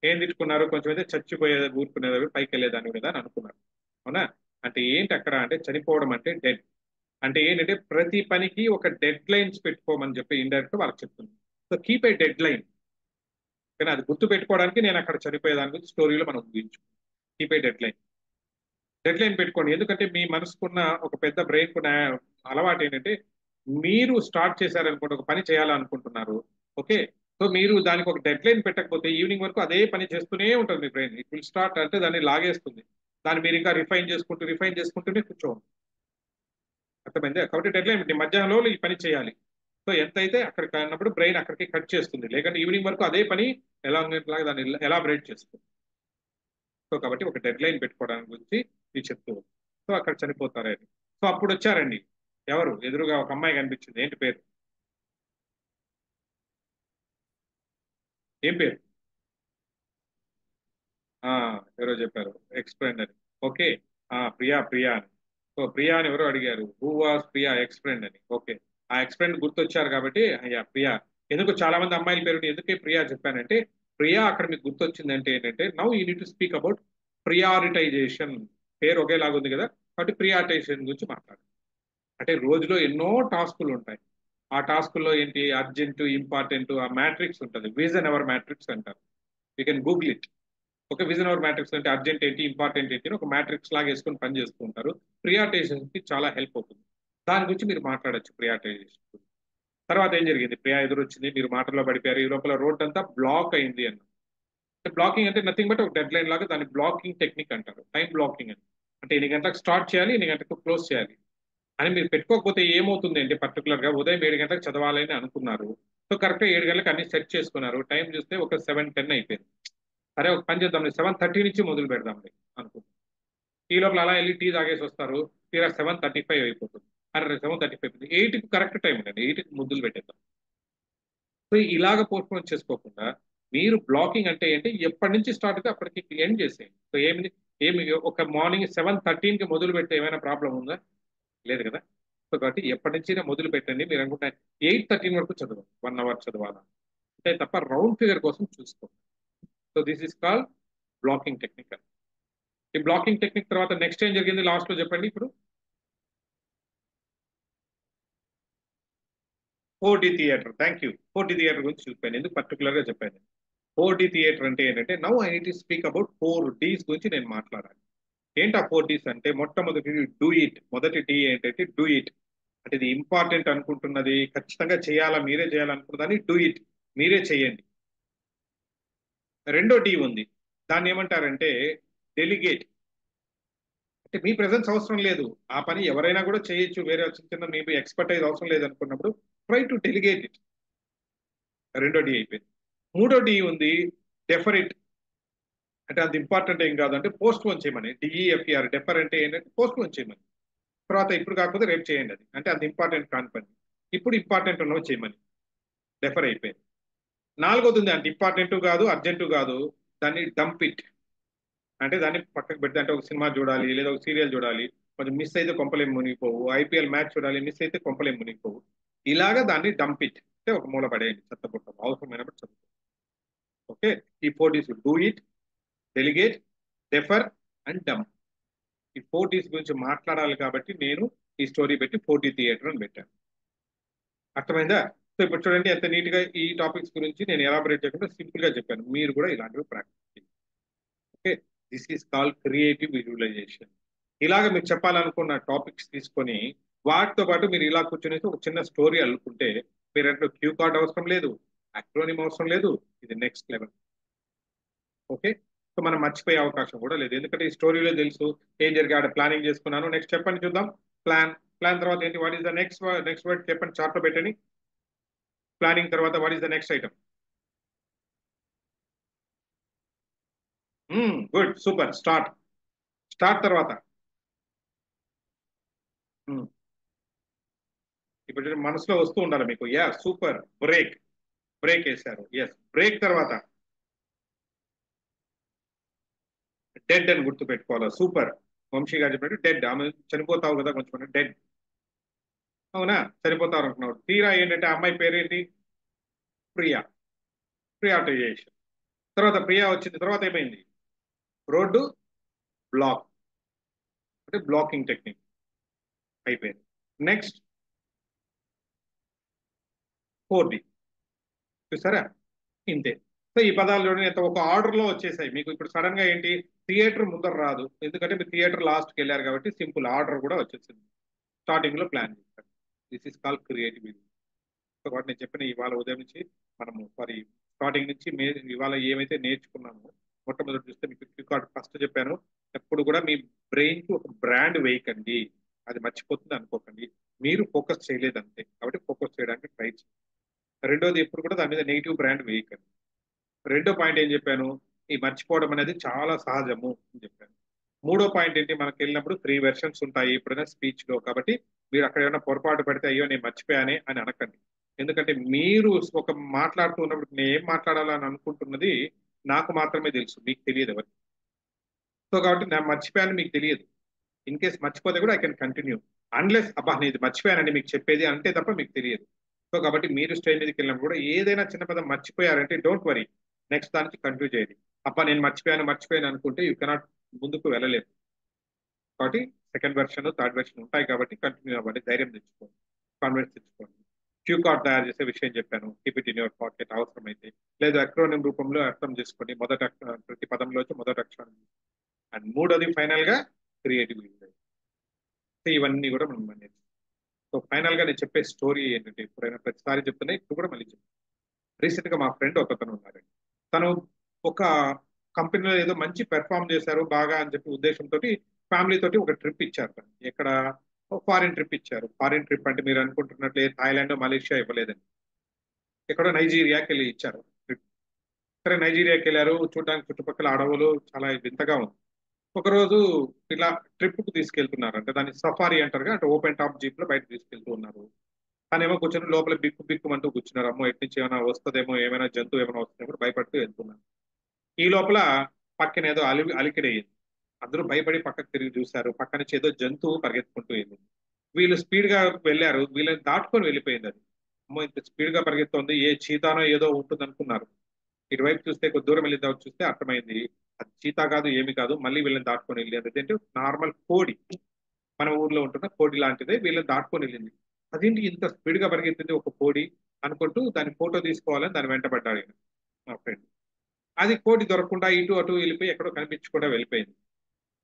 ఏం తిట్టుకున్నారు, కొంచెం అయితే చచ్చిపోయేది ఊరుకునేది పైకి వెళ్ళేదాన్ని కదా అని అనుకున్నారు. అవునా? అంటే ఏంటి అక్కడ అంటే చనిపోవడం అంటే డెడ్. అంటే ఏంటంటే ప్రతి పనికి ఒక డెడ్ లైన్స్ పెట్టుకోమని చెప్పి ఇండైరెక్ట్ వాళ్ళకి చెప్తుంది. So keep a dead line. కానీ అది గుర్తు పెట్టుకోవడానికి నేను అక్కడ చనిపోయేదాని గురించి స్టోరీలో మనం ఊహించు. Keep a deadline. Deadline పెట్టుకోండి. ఎందుకంటే మీ మనసుకున్న ఒక పెద్ద బ్రెయిన్ కున్న అలవాటు ఏంటంటే మీరు స్టార్ట్ చేశారనుకోండి, ఒక పని చేయాలనుకుంటున్నారు. ఓకే, సో మీరు దానికి ఒక డెడ్ లైన్ పెట్టకపోతే ఈవినింగ్ వరకు అదే పని చేస్తూనే ఉంటుంది మీ బ్రెయిన్. ఇట్ విల్ స్టార్ట్ అంటే దాన్ని లాగేస్తుంది. దాన్ని మీరు ఇంకా రిఫైన్ చేసుకుంటూనే కూర్చోండి. అర్థమైందే? కాబట్టి డెడ్ లైన్ మధ్యాహ్నంలో ఈ పని చేయాలి. సో ఎంత అయితే అక్కడికి అన్నప్పుడు బ్రెయిన్ అక్కడికి కట్ చేస్తుంది. లేకుంటే ఈవినింగ్ వరకు అదే పని ఎలా దాన్ని ఎలాబరేట్ చేస్తుంది. సో కాబట్టి ఒక డెడ్ లైన్ పెట్టుకోవడానికి గురించి ఇది చెప్తూ. సో అక్కడ చనిపోతారని. సో అప్పుడు వచ్చారండి ఎవరు, ఎదురుగా ఒక అమ్మాయి కనిపించింది. ఏంటి పేరు, ఏం పేరు? ఎవరో చెప్పారు ఎక్స్-ఫ్రెండ్ అని. ఓకే, ప్రియా అని. సో ప్రియా అని ఎవరో అడిగారు, హూ వాస్ ప్రియా ఎక్స్-ఫ్రెండ్ అని. ఓకే, ఆ ఎక్స్-ఫ్రెండ్ గుర్తొచ్చారు కాబట్టి అయ్యా ప్రియా. ఎందుకు చాలా మంది అమ్మాయిల పేరు ఎందుకే ప్రియా చెప్పానంటే, ప్రియా అక్కడ మీకు గుర్తొచ్చిందంటే ఏంటంటే now you need to speak about prioritisation. పేరు ఒకేలాగా ఉంది కదా, కాబట్టి ప్రియారిటైజేషన్ గురించి మాట్లాడు. అంటే రోజులో ఎన్నో టాస్కులు ఉంటాయి. ఆ టాస్కుల్లో ఏంటి, అర్జెంట్, ఇంపార్టెంట్, ఆ మ్యాట్రిక్స్ ఉంటుంది, విజన్ అవర్ మ్యాట్రిక్స్ అంటారు. You can Google it. ఒక విజన్ అవర్ మ్యాట్రిక్స్ అంటే అర్జెంట్ ఏంటి, ఇంపార్టెంట్ ఏంటి ఒక మ్యాట్రిక్స్ లాగా వేసుకొని పని చేస్తూ ఉంటారు. ప్రియారిటైజేషన్ కి చాలా హెల్ప్ అవుతుంది. దాని గురించి మీరు మాట్లాడచ్చు ప్రియారిటైజేషన్. తర్వాత ఏం జరిగింది, ప్రియా ఎదురు వచ్చింది, మీరు మాటల్లో పడిపోయారు. ఈ లోపల రోడ్ అంతా బ్లాక్ అయింది అన్న. బ్లాకింగ్ అంటే నథింగ్ బట్ ఒక డెడ్ లైన్ లాగా, దాన్ని బ్లాకింగ్ టెక్నిక్ అంటారు. టైం బ్లాకింగ్ అని అంటే 8 గంటలకు స్టార్ట్ చేయాలి, 8 గంటలకు క్లోజ్ చేయాలి అని మీరు పెట్టుకోకపోతే ఏమవుతుంది అంటే పర్టికులర్ గా ఉదయం 7 గంటలకు చదవాలని అనుకున్నారు. సో కరెక్ట్ గా 7 గంటలకు అన్ని సెట్ చేసుకున్నారు. టైం చూస్తే ఒక 7:10 అయిపోయింది. సరే ఒక పని చేద్దాం, 7:30 నుంచి మొదలు పెడదాంలే అనుకుంటున్నాం. ఈ లోపల అలా వెళ్ళి టీ తాగేసి వస్తారు. తీరా 7:35 అయిపోతుంది. అరే 7:35 అయిపోతుంది. 8కి కరెక్ట్ టైం ఉండండి, 8కి ముద్దులు పెట్టేద్దాం. సో ఇలాగ పోస్ట్పోన్ చేసుకోకుండా మీరు బ్లాకింగ్ అంటే ఏంటి, ఎప్పటి నుంచి స్టార్ట్ అయితే అప్పటికి ఎండ్ చేసేయండి. సో ఏమి ఒక మార్నింగ్ 7:13కి మొదలు పెడితే ఏమైనా ప్రాబ్లం ఉందా? లేదు కదా. సో కాబట్టి ఎప్పటి నుంచి మొదలు పెట్టండి. మీరు అనుకుంటే 8:13 వరకు చదవాలి, 1 అవర్ చదవాలా అంటే తప్ప రౌండ్ ఫిగర్ కోసం చూసుకోండి. So this is called blocking technique. ఈ బ్లాకింగ్ టెక్నిక్ తర్వాత నెక్స్ట్ ఏం జరిగింది లాస్ట్ లో చెప్పండి. ఇప్పుడు 4D theatre. Thank you. 4D theatre గురించి చెప్పాను. ఎందుకు పర్టికులర్ గా చెప్పాను. 4D థియేటర్ అంటే ఏంటంటే now I need to speak about 4Ds గురించి నేను మాట్లాడాలి. ఏంటి ఆ 4Ds అంటే, మొట్టమొదటి డూ ఇట్. మొదటి డి ఏంటంటే డూ ఇట్. అంటే ఇది ఇంపార్టెంట్ అనుకుంటున్నది, ఖచ్చితంగా చేయాలా, మీరే చేయాలనుకున్నదాన్ని డూ ఇట్, మీరే చేయండి. రెండో డి ఉంది, దాన్ని ఏమంటారంటే డెలిగేట్. అంటే మీ ప్రెసెన్స్ అవసరం లేదు, ఆ పని ఎవరైనా కూడా చేయొచ్చు, వేరే చిన్న మీ ఎక్స్పర్టైజ్ అవసరం లేదు అనుకున్నప్పుడు ట్రై టు డెలిగేట్ ఇట్. రెండో డి అయిపోయింది. మూడో డి ఉంది డెఫర్ ఇట్. అంటే అంత ఇంపార్టెంట్ ఏం కాదు, అంటే పోస్ట్ పోన్ చేయమని. డిఈఎఫ్ఈఆర్, డెఫర్ అంటే ఏంటంటే పోస్ట్ పోన్ చేయమని. తర్వాత ఇప్పుడు కాకపోతే రేపు చేయండి, అది అంటే అంత ఇంపార్టెంట్ కాని పని. ఇప్పుడు ఇంపార్టెంట్ ఉన్నవి చేయమని. డెఫర్ అయిపోయింది. నాలుగోది ఉంది, అంత ఇంపార్టెంట్ కాదు, అర్జెంటు కాదు, దాన్ని డంప్ ఇట్. అంటే దాన్ని పక్కకు పెడితే, అంటే ఒక సినిమా చూడాలి లేదా ఒక సీరియల్ చూడాలి, కొంచెం మిస్ అయితే కొంపలేం మునిగిపోవు. ఐపీఎల్ మ్యాచ్ చూడాలి, మిస్ అయితే కొంపలేం మునిగిపోవు. ఇలాగా దాన్ని డంప్ ఇట్ అంటే ఒక మూల పడేయండి, చెత్తపుట్టం, అవసరమైనప్పుడు చెత్త. ఓకే, ఈ 4Ds do it, delegate, differ and dump. ఈ 4Ds గురించి మాట్లాడాలి కాబట్టి నేను ఈ స్టోరీ పెట్టి 4D థియేటర్ అని పెట్టాను. అర్థమైందా? సో ఇప్పుడు చూడండి ఎంత నీట్ గా ఈ టాపిక్స్ గురించి నేను ఎలాబరేట్ చేయకుండా సింపుల్ గా చెప్పాను. మీరు కూడా ఇలాంటివి ప్రాక్టీస్ చేయండి. Okay, this is called creative visualization. ఇలాగ మీరు చెప్పాలనుకున్న టాపిక్స్ తీసుకొని వాటితో పాటు మీరు ఇలా కూర్చొని ఒక చిన్న స్టోరీ అల్లుకుంటే మీరు క్యూ కార్డ్ అవసరం లేదు, అక్రోనిమ్ అవసరం లేదు. ఇది నెక్స్ట్ లెవెల్. ఓకే, సో మనం మర్చిపోయే అవకాశం కూడా లేదు, ఎందుకంటే ఈ స్టోరీలో తెలుసు ఏం జరిగాడు, ప్లానింగ్ చేసుకున్నాను. నెక్స్ట్ చెప్పండి చూద్దాం. ప్లాన్. ప్లాన్ తర్వాత ఏంటి? What is the next word చెప్పండి, చార్ట్ లో పెట్టండి. ప్లానింగ్ తర్వాత what is the next item? Good, super. Start తర్వాత ఇప్పుడు మనసులో వస్తూ ఉండాలి మీకు. Yeah, super. బ్రేక్ వేశారు. ఎస్, బ్రేక్ తర్వాత డెడ్ అని గుర్తు పెట్టుకోవాలి. సూపర్. వంశీ గారు చెప్పినట్టు డెడ్. ఆమె చనిపోతావు కదా కొంచెం, డెడ్. అవునా, చనిపోతారు అనుకున్నాడు. తీరా ఏంటంటే అమ్మాయి పేరేంటి? ప్రియా. ప్రియాటైజేషన్. తర్వాత ప్రియా వచ్చింది, తర్వాత ఏమైంది? రోడ్డు బ్లాక్, అంటే బ్లాకింగ్ టెక్నిక్ అయిపోయింది. Next 4D. చూసారా? ఇంతే. సో ఈ పదాలు చూడండి ఎంత ఒక ఆర్డర్ లో వచ్చేసాయి మీకు. ఇప్పుడు సడన్ గా ఏంటి, థియేటర్ ముందర రాదు, ఎందుకంటే మీరు థియేటర్ లాస్ట్కి వెళ్ళారు కాబట్టి సింపుల్ ఆర్డర్ కూడా వచ్చేసింది. స్టార్టింగ్ లో ప్లాన్ చేస్తారు. This is call creativity. So కాబట్టి నేను చెప్పిన ఇవాళ ఉదయం నుంచి మనము స్టార్టింగ్ నుంచి ఇవాళ ఏమైతే నేర్చుకున్నామో, మొట్టమొదటి చూస్తే మీకు రికార్డ్ ఫస్ట్ చెప్పాను, ఎప్పుడు కూడా మీ బ్రెయిన్ కి ఒక బ్రాండ్ వేయకండి, అది మర్చిపోతుంది అనుకోకండి. మీరు ఫోకస్ చేయలేదంతే, కాబట్టి ఫోకస్ చేయడానికి ట్రై చేయండి. రెండోది, ఎప్పుడు కూడా దాని మీద నెగిటివ్ బ్రాండ్ వేయకండి. రెండో పాయింట్ ఏం చెప్పాను, ఈ మర్చిపోవడం అనేది చాలా సహజము అని చెప్పాను. మూడో పాయింట్ ఏంటి, మనకి వెళ్ళినప్పుడు 3 వెర్షన్స్ ఉంటాయి ఎప్పుడైనా స్పీచ్ లో, కాబట్టి మీరు అక్కడ ఏమైనా పొరపాటు పడితే అయ్యో నేను మర్చిపోయానే అని అనకండి. ఎందుకంటే మీరు ఒక మాట్లాడుతూ ఉన్నప్పుడు నేను ఏం మాట్లాడాలని అనుకుంటున్నది నాకు మాత్రమే తెలుసు, మీకు తెలియదు ఎవరికి. సో కాబట్టి నేను మర్చిపోయాను మీకు తెలియదు. ఇన్ కేస్ మర్చిపోతే కూడా ఐ కెన్ కంటిన్యూ, అన్లెస్ అబ్బా నేను ఇది మర్చిపోయానండి మీకు చెప్పేది అంటే తప్ప మీకు తెలియదు. సో కాబట్టి మీరు స్టేజ్ మీదకి వెళ్ళినప్పుడు కూడా ఏదైనా చిన్న పదం మర్చిపోయారంటే డోంట్ వరీ, నెక్స్ట్ దానికి కంటిన్యూ చేయండి. అబ్బా నేను మర్చిపోయాను అనుకుంటే యూ కెనాట్ ముందుకు వెళ్ళలేదు. కాబట్టి సెకండ్ వెర్షన్, థర్డ్ వెర్షన్ ఉంటాయి కాబట్టి కంటిన్యూ అవ్వండి, ధైర్యం తెచ్చుకోండి, కాన్ఫిడెన్స్ తెచ్చుకోండి. క్యూ కార్డ్ తయారు చేసే విషయం చెప్పాను, keep it in your pocket అవసరమైతే, లేదు అక్రోనిమ్ రూపంలో అర్థం చేసుకోండి, ప్రతి పదంలో మొదటి అక్షరం. అండ్ మూడోది ఫైనల్ గా క్రియేటివిటీ. ఇవన్నీ కూడా మనం నేర్చుకోవాలి. సో ఫైనల్ గా నేను చెప్పే స్టోరీ ఏంటంటే, ఎప్పుడైనా ప్రతిసారి చెప్తున్నా, ఇప్పుడు కూడా మళ్ళీ చెప్తాను. రీసెంట్ గా మా ఫ్రెండ్ ఒకతను ఉన్నారండి. తను ఒక కంపెనీలో ఏదో మంచి పెర్ఫామ్ చేశారు బాగా అని చెప్పి ఉద్దేశంతో ఫ్యామిలీ తోటి ఒక ట్రిప్ ఇచ్చారు. తను ఎక్కడ, ఫారిన్ ట్రిప్ ఇచ్చారు. ఫారిన్ ట్రిప్ అంటే మీరు అనుకుంటున్నట్లే థాయిలాండ్, మలేషియా ఇవ్వలేదండి, ఎక్కడో నైజీరియాకి వెళ్ళి ఇచ్చారు ట్రిప్. సరే నైజీరియాకి వెళ్ళారు, చూడడానికి చుట్టుపక్కల అడవులు చాలా వింతగా ఉంది. ఒకరోజు ఇలా ట్రిప్ కు తీసుకెళ్తున్నారు, అంటే దాన్ని సఫారీ అంటారు, అంటే ఓపెన్ టాప్ జీప్ లో బయట తీసుకెళ్తూ ఉన్నారు. తనేమో కూర్చొని లోపల బిక్కు అంటూ కూర్చున్నారు. అమ్మో ఎటు నుంచి ఏమైనా వస్తుందేమో, ఏమైనా జంతువు ఏమైనా వస్తుందేమో భయపడుతూ వెళ్తున్నారు. ఈ లోపల పక్కన ఏదో అలికిడయ్యింది. అందరూ భయపడి పక్కకు తిరిగి చూశారు. పక్క నుంచి ఏదో జంతువు పరిగెత్తుకుంటూ వెళ్ళింది. వీళ్ళు స్పీడ్ గా వెళ్ళారు, వీళ్ళని దాటుకొని వెళ్ళిపోయింది అది. అమ్మో ఇంత స్పీడ్ గా పరిగెత్తుంది, ఏ చీతానో ఏదో ఉంటుంది అనుకున్నారు. ఇటువైపు చూస్తే కొద్ది దూరం వెళ్ళి చూస్తే అర్థమైంది అది చీతా కాదు, ఏమి కాదు, మళ్ళీ వీళ్ళని దాటుకొని వెళ్ళి అదేంటి నార్మల్ కోడి, మన ఊర్లో ఉంటున్న కోడి లాంటిదే, వీళ్ళని దాటుకొని వెళ్ళింది. అదేంటి ఇంత స్పీడ్ గా పరిగెత్తింది ఒక కోడి అనుకుంటూ దాని ఫోటో తీసుకోవాలని దాని వెంటబడ్డాడు ఈయన, మా ఫ్రెండ్. అది కోడి దొరకకుండా ఇటు అటు వెళ్ళిపోయి ఎక్కడో కనిపించకుండా వెళ్ళిపోయింది.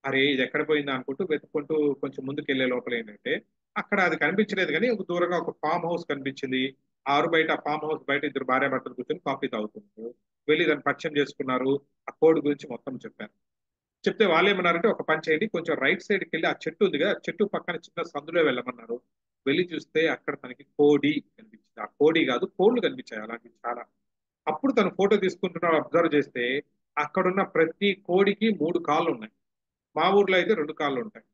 అరే ఇది ఎక్కడ పోయిందా అనుకుంటూ వెతుక్కుంటూ కొంచెం ముందుకు వెళ్ళే లోపల ఏంటంటే, అక్కడ అది కనిపించలేదు కానీ ఒక దూరంగా ఒక ఫామ్ హౌస్ కనిపించింది. ఆరు బయట ఆ ఫామ్ హౌస్ బయట ఇద్దరు భార్యాభర్తలు కూర్చొని కాఫీ తాగుతున్నారు. వెళ్ళి దాన్ని పరిచయం చేసుకున్నారు, ఆ కోడి గురించి మొత్తం చెప్పారు. చెప్తే వాళ్ళు ఏమన్నారంటే, ఒక పని చేయండి, కొంచెం రైట్ సైడ్కి వెళ్ళి ఆ చెట్టు ఉంది కదా, చెట్టు పక్కన చిన్న సందులో వెళ్ళమన్నారు. వెళ్ళి చూస్తే అక్కడ తనకి కోడి కనిపించింది. ఆ కోడి కాదు, కోళ్ళు కనిపించాయి అలాంటివి చాలా. అప్పుడు తను ఫోటో తీసుకుంటున్నాడు, అబ్జర్వ్ చేస్తే అక్కడున్న ప్రతి కోడికి 3 కాళ్ళు ఉన్నాయి. మా ఊర్లో అయితే 2 కాళ్ళు ఉంటాయి.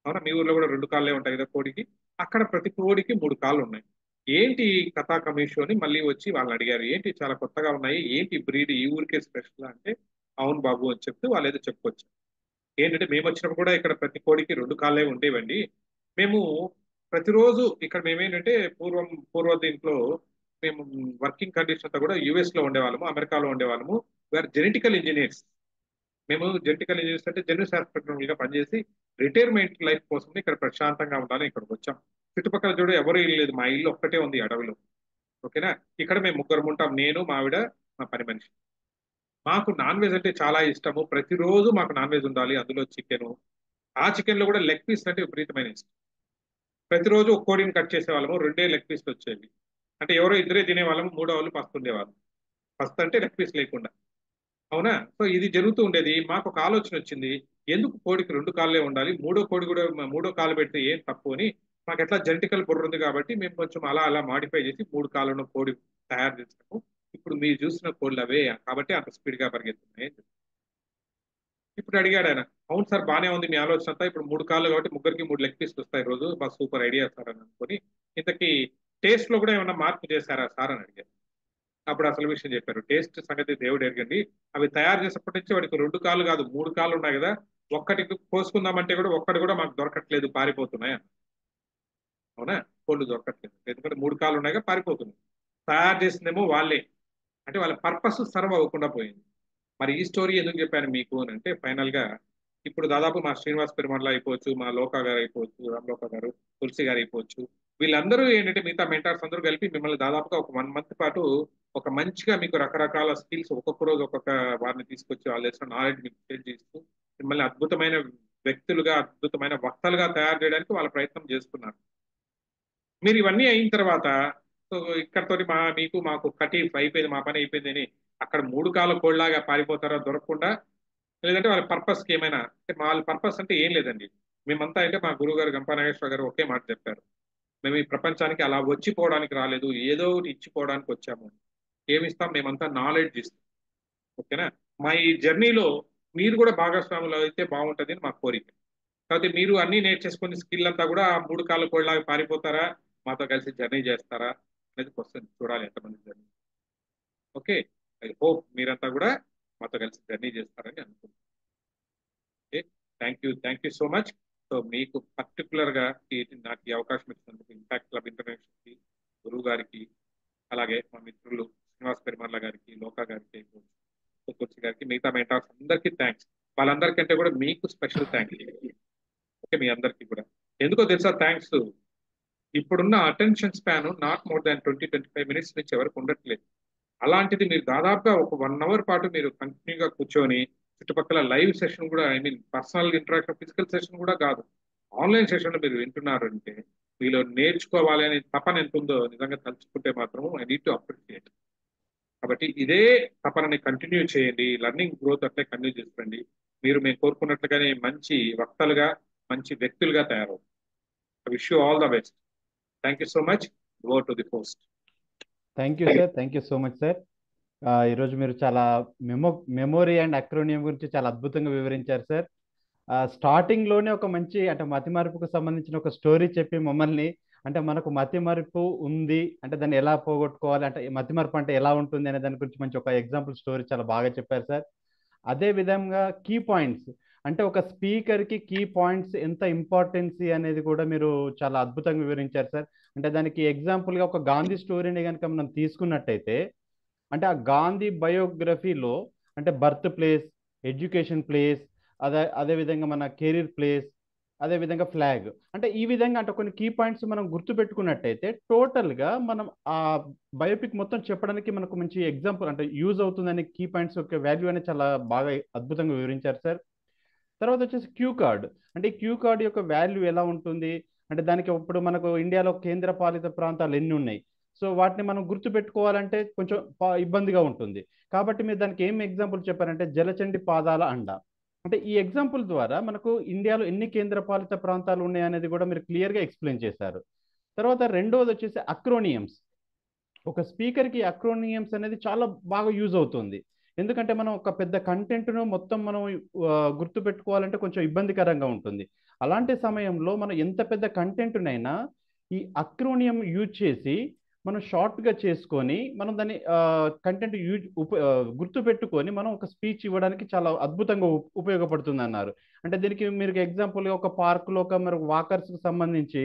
అవునా, మీ ఊర్లో కూడా 2 కాళ్ళే ఉంటాయి కదా కోడికి. అక్కడ ప్రతి కోడికి 3 కాళ్ళు ఉన్నాయి. ఏంటి కథా కమీషు అని మళ్ళీ వచ్చి వాళ్ళని అడిగారు, ఏంటి చాలా కొత్తగా ఉన్నాయి, ఏంటి బ్రీడ్ ఈ ఊరికే స్పెషల్ అంటే, అవును బాబు అని చెప్తే వాళ్ళు ఏదో చెప్పుకోవచ్చు. ఏంటంటే మేము వచ్చినప్పుడు కూడా ఇక్కడ ప్రతి కోడికి 2 కాళ్ళే ఉండేవండి. మేము ప్రతిరోజు ఇక్కడ మేమేంటంటే పూర్వ దీంట్లో మేము వర్కింగ్ కండిషన్ అంతా కూడా యుఎస్ లో ఉండేవాళ్ళము, అమెరికాలో ఉండేవాళ్ళము. We are genetical engineers. మేము జెనెటికల్ ఇంజనీర్స్ అంటే జన్యు శాస్త్రజ్ఞులుగా పనిచేసి రిటైర్మెంట్ లైఫ్ కోసం ఇక్కడ ప్రశాంతంగా ఉండాలని ఇక్కడికి వచ్చాం. చుట్టుపక్కల చూడ ఎవరు ఇల్లు లేదు, మా ఇల్లు ఒక్కటే ఉంది అడవిలో. ఓకేనా, ఇక్కడ మేము 3 ఉంటాం, నేను మా ఆవిడ మా పని మనిషి. మాకు నాన్ వెజ్ అంటే చాలా ఇష్టము, ప్రతిరోజు మాకు నాన్ వెజ్ ఉండాలి, అందులో చికెన్. ఆ చికెన్ లో కూడా లెగ్ పీస్ అంటే విపరీతమైన ఇష్టం. ప్రతిరోజు ఒక కోడిని కట్ చేసేవాళ్ళము, 2 లెగ్ పీస్లు వచ్చేవి. అంటే ఎవరో ఇద్దరే తినేవాళ్ళము, మూడో వాళ్ళు పస్తుండేవాళ్ళు. పస్తు అంటే లెగ్ పీస్ లేకుండా. అవునా? సో ఇది జరుగుతూ ఉండేది. మాకు ఒక ఆలోచన వచ్చింది, ఎందుకు కోడికి 2 కాళ్ళే ఉండాలి, మూడో కోడి కూడా మూడో కాలు పెడితే ఏం తప్పు అని. మాకు ఎట్లా జెనెటికల్ బుర్ర ఉంది కాబట్టి మేము కొంచెం అలా అలా మాడిఫై చేసి 3 కాళ్ళను కోడి తయారు చేసాము. ఇప్పుడు మీరు చూసిన కోళ్ళు అవే కాబట్టి అంత స్పీడ్ గా పరిగెత్తున్నాయి. ఇప్పుడు అడిగాడు ఆయన, అవును సార్ బానే ఉంది మీ ఆలోచన అంతా, ఇప్పుడు 3 కాళ్ళు కాబట్టి ముగ్గురికి 3 లెగ్ పీస్లు వస్తాయి రోజు, బాగా సూపర్ ఐడియా సార్ అని అనుకుని, ఇంతకీ టేస్ట్ లో కూడా ఏమైనా మార్పు చేశారా సార్ అని అడిగారు. అప్పుడు అసలు విషయం చెప్పారు, టేస్ట్ సంగతి దేవుడు ఎరగండి, అవి తయారు చేసేప్పటి నుంచి వాడికి 2 కాళ్ళు కాదు 3 కాళ్ళు ఉన్నాయి కదా, ఒక్కటికి కోసుకుందామంటే కూడా ఒక్కటి కూడా మాకు దొరకట్లేదు, పారిపోతున్నాయి అన్నారు. అవునా? కోళ్ళు దొరకట్లేదు ఎందుకంటే 3 కాళ్ళు ఉన్నాయిగా పారిపోతున్నాయి. తయారు చేసిందేమో వాళ్ళే, అంటే వాళ్ళ పర్పస్ సర్వ్ అవ్వకుండా పోయింది. మరి ఈ స్టోరీ ఎందుకు చెప్పాను మీకు అని అంటే, ఫైనల్ గా ఇప్పుడు దాదాపు మా శ్రీనివాస్ పెరుమర్ల అయిపోవచ్చు, మా లోకా గారు అయిపోవచ్చు, రామలోక గారు, తులసి గారు అయిపోవచ్చు, వీళ్ళందరూ ఏంటంటే మిగతా మెంటార్స్ అందరూ కలిపి మిమ్మల్ని దాదాపుగా ఒక 1 మంత్ పాటు ఒక మంచిగా మీకు రకరకాల స్కిల్స్ ఒక్కొక్క రోజు ఒక్కొక్క వారిని తీసుకొచ్చి వాళ్ళు చేసిన నాలెడ్జ్ మీకు షేర్ చేస్తూ మిమ్మల్ని అద్భుతమైన వ్యక్తులుగా, అద్భుతమైన వక్తలుగా తయారు చేయడానికి వాళ్ళ ప్రయత్నం చేస్తున్నారు. మీరు ఇవన్నీ అయిన తర్వాత సో ఇక్కడతోటి మీకు మాకు కటి అయిపోయింది, మా పని అయిపోయింది అని అక్కడ 3 కాళ్ళ కోళ్ళలాగా పారిపోతారా దొరకకుండా? లేదంటే వాళ్ళ పర్పస్కి ఏమైనా అంటే, వాళ్ళ పర్పస్ అంటే ఏం లేదండి. మేమంతా అంటే మా గురువు గారు గంపా నాగేశ్వర గారు ఒకే మాట చెప్పారు, మేము ఈ ప్రపంచానికి అలా వచ్చిపోవడానికి రాలేదు, ఏదో ఒకటి ఇచ్చిపోవడానికి వచ్చాము. ఏమిస్తాం? మేమంతా నాలెడ్జ్ ఇస్తాం. ఓకేనా? మా ఈ జర్నీలో మీరు కూడా భాగస్వాములు అయితే బాగుంటుంది అని మా కోరిక. కాబట్టి మీరు అన్ని నేర్చేసుకుని స్కిల్ అంతా కూడా 3 కాళ్ళ కోళ్ళలాగా పారిపోతారా, మాతో కలిసి జర్నీ చేస్తారా అనేది క్వశ్చన్. చూడాలి ఎంతమంది జర్నీ. ఓకే, ఐ హోప్ మీరంతా కూడా మాతో కలిసి జర్నీ చేస్తారని అనుకుంటున్నాను. Okay, thank you so much. So మీకు పర్టికులర్ గా నాకు ఈ అవకాశం ఇచ్చినందుకు ఇంపాక్ట్ క్లబ్ ఇంటర్నేషనల్ కి, గురువు గారికి, అలాగే మా మిత్రులు శ్రీనివాస్ పెరుమర్ల గారికి, లోకా గారికి, తులసి గారికి, మిగతా మెంటార్స్ అందరికీ థ్యాంక్స్. వాళ్ళందరికంటే కూడా మీకు స్పెషల్ థ్యాంక్స్. ఓకే, మీ అందరికీ కూడా ఎందుకో తెలుసా థ్యాంక్స్, ఇప్పుడున్న attention span not more than 20-25 minutes నుంచి ఎవరికి ఉండట్లేదు. అలాంటిది మీరు దాదాపుగా ఒక 1 అవర్ పాటు మీరు కంటిన్యూగా కూర్చొని చుట్టుపక్కల లైవ్ సెషన్ కూడా, I mean personal interaction, physical session కూడా కాదు, ఆన్లైన్ సెషన్ మీరు వింటున్నారంటే మీలో నేర్చుకోవాలి అనే తపన ఎంత ఉందో నిజంగా తలుచుకుంటే మాత్రం ఐ నీడ్ టు అప్రిషియేట్. కాబట్టి ఇదే తపనని కంటిన్యూ చేయండి, లర్నింగ్ గ్రోత్ అట్లే కంటిన్యూ చేసుకోండి. మీరు మేము కోరుకున్నట్లుగానే మంచి వక్తలుగా, మంచి వ్యక్తులుగా తయారవు. I wish you all the best. Thank you so much. Go to the post. Thank you sir, thank you so much sir. ఈరోజు మీరు చాలా మెమొరీ అండ్ అక్రోనియం గురించి చాలా అద్భుతంగా వివరించారు సార్. స్టార్టింగ్లోనే ఒక మంచి అంటే మతిమరుపుకు సంబంధించిన ఒక స్టోరీ చెప్పి మమ్మల్ని, అంటే మనకు మతిమరుపు ఉంది అంటే దాన్ని ఎలా పోగొట్టుకోవాలి, అంటే మతిమరుపు అంటే ఎలా ఉంటుంది అనే దాని గురించి మంచి ఒక ఎగ్జాంపుల్ స్టోరీ చాలా బాగా చెప్పారు సార్. అదే విధంగా కీ పాయింట్స్, అంటే ఒక స్పీకర్కి కీ పాయింట్స్ ఎంత ఇంపార్టెన్సీ అనేది కూడా మీరు చాలా అద్భుతంగా వివరించారు సార్. అంటే దానికి ఎగ్జాంపుల్గా ఒక గాంధీ స్టోరీని కనుక మనం తీసుకున్నట్టయితే, అంటే ఆ గాంధీ బయోగ్రఫీలో అంటే బర్త్ ప్లేస్, ఎడ్యుకేషన్ ప్లేస్, అదేవిధంగా మన కెరీర్ ప్లేస్, అదేవిధంగా ఫ్లాగ్, అంటే ఈ విధంగా అంటే కొన్ని కీ పాయింట్స్ మనం గుర్తుపెట్టుకున్నట్టయితే టోటల్గా మనం ఆ బయోపిక్ మొత్తం చెప్పడానికి మనకు మంచి ఎగ్జాంపుల్ అంటే యూజ్ అవుతుందని కీ పాయింట్స్ యొక్క వాల్యూ అనేది చాలా బాగా అద్భుతంగా వివరించారు సార్. తర్వాత వచ్చేసి క్యూ కార్డ్, అంటే ఈ క్యూ కార్డ్ యొక్క వాల్యూ ఎలా ఉంటుంది అంటే దానికి ఇప్పుడు మనకు ఇండియాలో కేంద్ర పాలిత ప్రాంతాలు ఎన్ని ఉన్నాయి, సో వాటిని మనం గుర్తు పెట్టుకోవాలంటే కొంచెం ఇబ్బందిగా ఉంటుంది. కాబట్టి మీరు దానికి ఏం ఎగ్జాంపుల్ చెప్పారంటే జలచండి పాదాల అండ, అంటే ఈ ఎగ్జాంపుల్ ద్వారా మనకు ఇండియాలో ఎన్ని కేంద్ర పాలిత ప్రాంతాలు ఉన్నాయి అనేది కూడా మీరు క్లియర్గా ఎక్స్ప్లెయిన్ చేశారు. తర్వాత రెండవది వచ్చేసి అక్రోనియమ్స్. ఒక స్పీకర్కి అక్రోనియమ్స్ అనేది చాలా బాగా యూజ్ అవుతుంది, ఎందుకంటే మనం ఒక పెద్ద కంటెంట్ను మొత్తం మనం గుర్తు పెట్టుకోవాలంటే కొంచెం ఇబ్బందికరంగా ఉంటుంది. అలాంటి సమయంలో మనం ఎంత పెద్ద కంటెంట్నైనా ఈ అక్రోనియం యూజ్ చేసి మనం షార్ట్గా చేసుకొని మనం దాన్ని కంటెంట్ గుర్తు పెట్టుకొని మనం ఒక స్పీచ్ ఇవ్వడానికి చాలా అద్భుతంగా ఉపయోగపడుతుంది అన్నారు. అంటే దీనికి మీరు ఎగ్జాంపుల్గా ఒక పార్కులో ఒక మీరు వాకర్స్కి సంబంధించి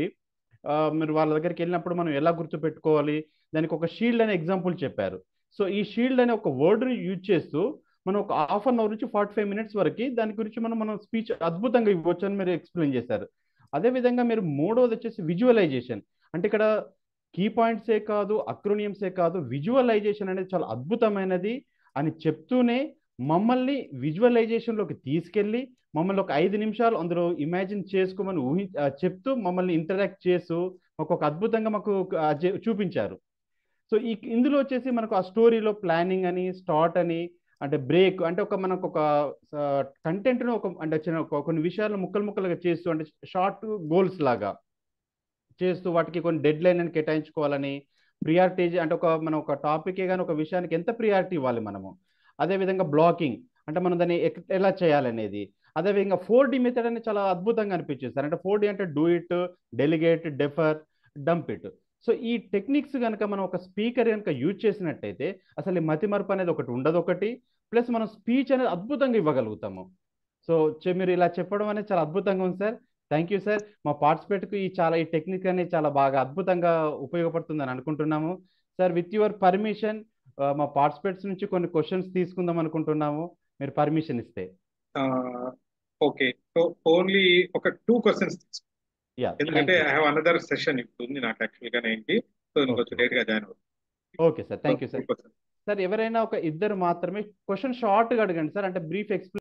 మీరు వాళ్ళ దగ్గరికి వెళ్ళినప్పుడు మనం ఎలా గుర్తు పెట్టుకోవాలి, దానికి ఒక షీల్డ్ అనే ఎగ్జాంపుల్ చెప్పారు. సో ఈ షీల్డ్ అనే ఒక వర్డ్ని యూజ్ చేస్తూ మనం ఒక హాఫ్ అన్ అవర్ నుంచి 45 మినిట్స్ వరకు దాని గురించి మనం స్పీచ్ అద్భుతంగా ఇవ్వచ్చు అని మీరు ఎక్స్ప్లెయిన్ చేశారు. అదేవిధంగా మీరు మూడవది వచ్చేసి విజువలైజేషన్, అంటే ఇక్కడ కీ పాయింట్సే కాదు, అక్రోనియమ్సే కాదు, విజువలైజేషన్ అనేది చాలా అద్భుతమైనది అని చెప్తూనే మమ్మల్ని విజువలైజేషన్లోకి తీసుకెళ్ళి మమ్మల్ని ఒక 5 నిమిషాలు అందులో ఇమాజిన్ చేసుకోమని చెప్తూ మమ్మల్ని ఇంటరాక్ట్ చేస్తూ ఒక అద్భుతంగా మాకు చూపించారు. సో ఇందులో వచ్చేసి మనకు ఆ స్టోరీలో ప్లానింగ్ అని, స్టార్ట్ అని, అంటే బ్రేక్ అంటే మనకు ఒక కంటెంట్ను అంటే కొన్ని విషయాలు ముక్కలుగా చేస్తూ, అంటే షార్ట్ గోల్స్ లాగా చేస్తూ వాటికి కొన్ని డెడ్ లైన్ అని కేటాయించుకోవాలని, ప్రియారిటీ అంటే మనం ఒక టాపికే కానీ ఒక విషయానికి ఎంత ప్రియారిటీ ఇవ్వాలి మనము, అదేవిధంగా బ్లాకింగ్ అంటే మనం దాన్ని ఎలా చేయాలనేది, అదేవిధంగా 4D మెథడ్ అనేది చాలా అద్భుతంగా అనిపించింది సార్. అంటే 4D అంటే do it, delegate, differ, dump it. So ఈ టెక్నిక్స్ కనుక మనం ఒక స్పీకర్ కనుక యూజ్ చేసినట్టయితే అసలు ఈ మతిమరుపు అనేది ఒకటి ఉండదు, ఒకటి ప్లస్ మనం స్పీచ్ అనేది అద్భుతంగా ఇవ్వగలుగుతాము. సో మీరు ఇలా చెప్పడం అనేది చాలా అద్భుతంగా ఉంది సార్. Thank you sir. మా పార్టిసిపేట్కి ఈ టెక్నిక్ అనేది చాలా బాగా అద్భుతంగా ఉపయోగపడుతుందని అనుకుంటున్నాము. సార్ విత్ యువర్ పర్మిషన్ మా పార్టిసిపేట్స్ నుంచి కొన్ని క్వశ్చన్స్ తీసుకుందాం అనుకుంటున్నాము, మీరు పర్మిషన్ ఇస్తే. ఓకే, సో ఓన్లీ ఒక 2 క్వశ్చన్స్ ఎందుకంటే ఐ హావ్ అనదర్ సెషన్ ఇప్పుడు ఉంది నాకు యాక్చువల్గా ఏంటి, సో నేను కొంచెం లేట్గా జాయిన్ అవుతాను. Okay sir, thank you sir. Sir ఎవరైనా ఒక 2 మాత్రమే క్వశ్చన్ షార్ట్గా అడగండి సార్, అంటే బ్రీఫ్ ఎక్స్ప్లెయిన్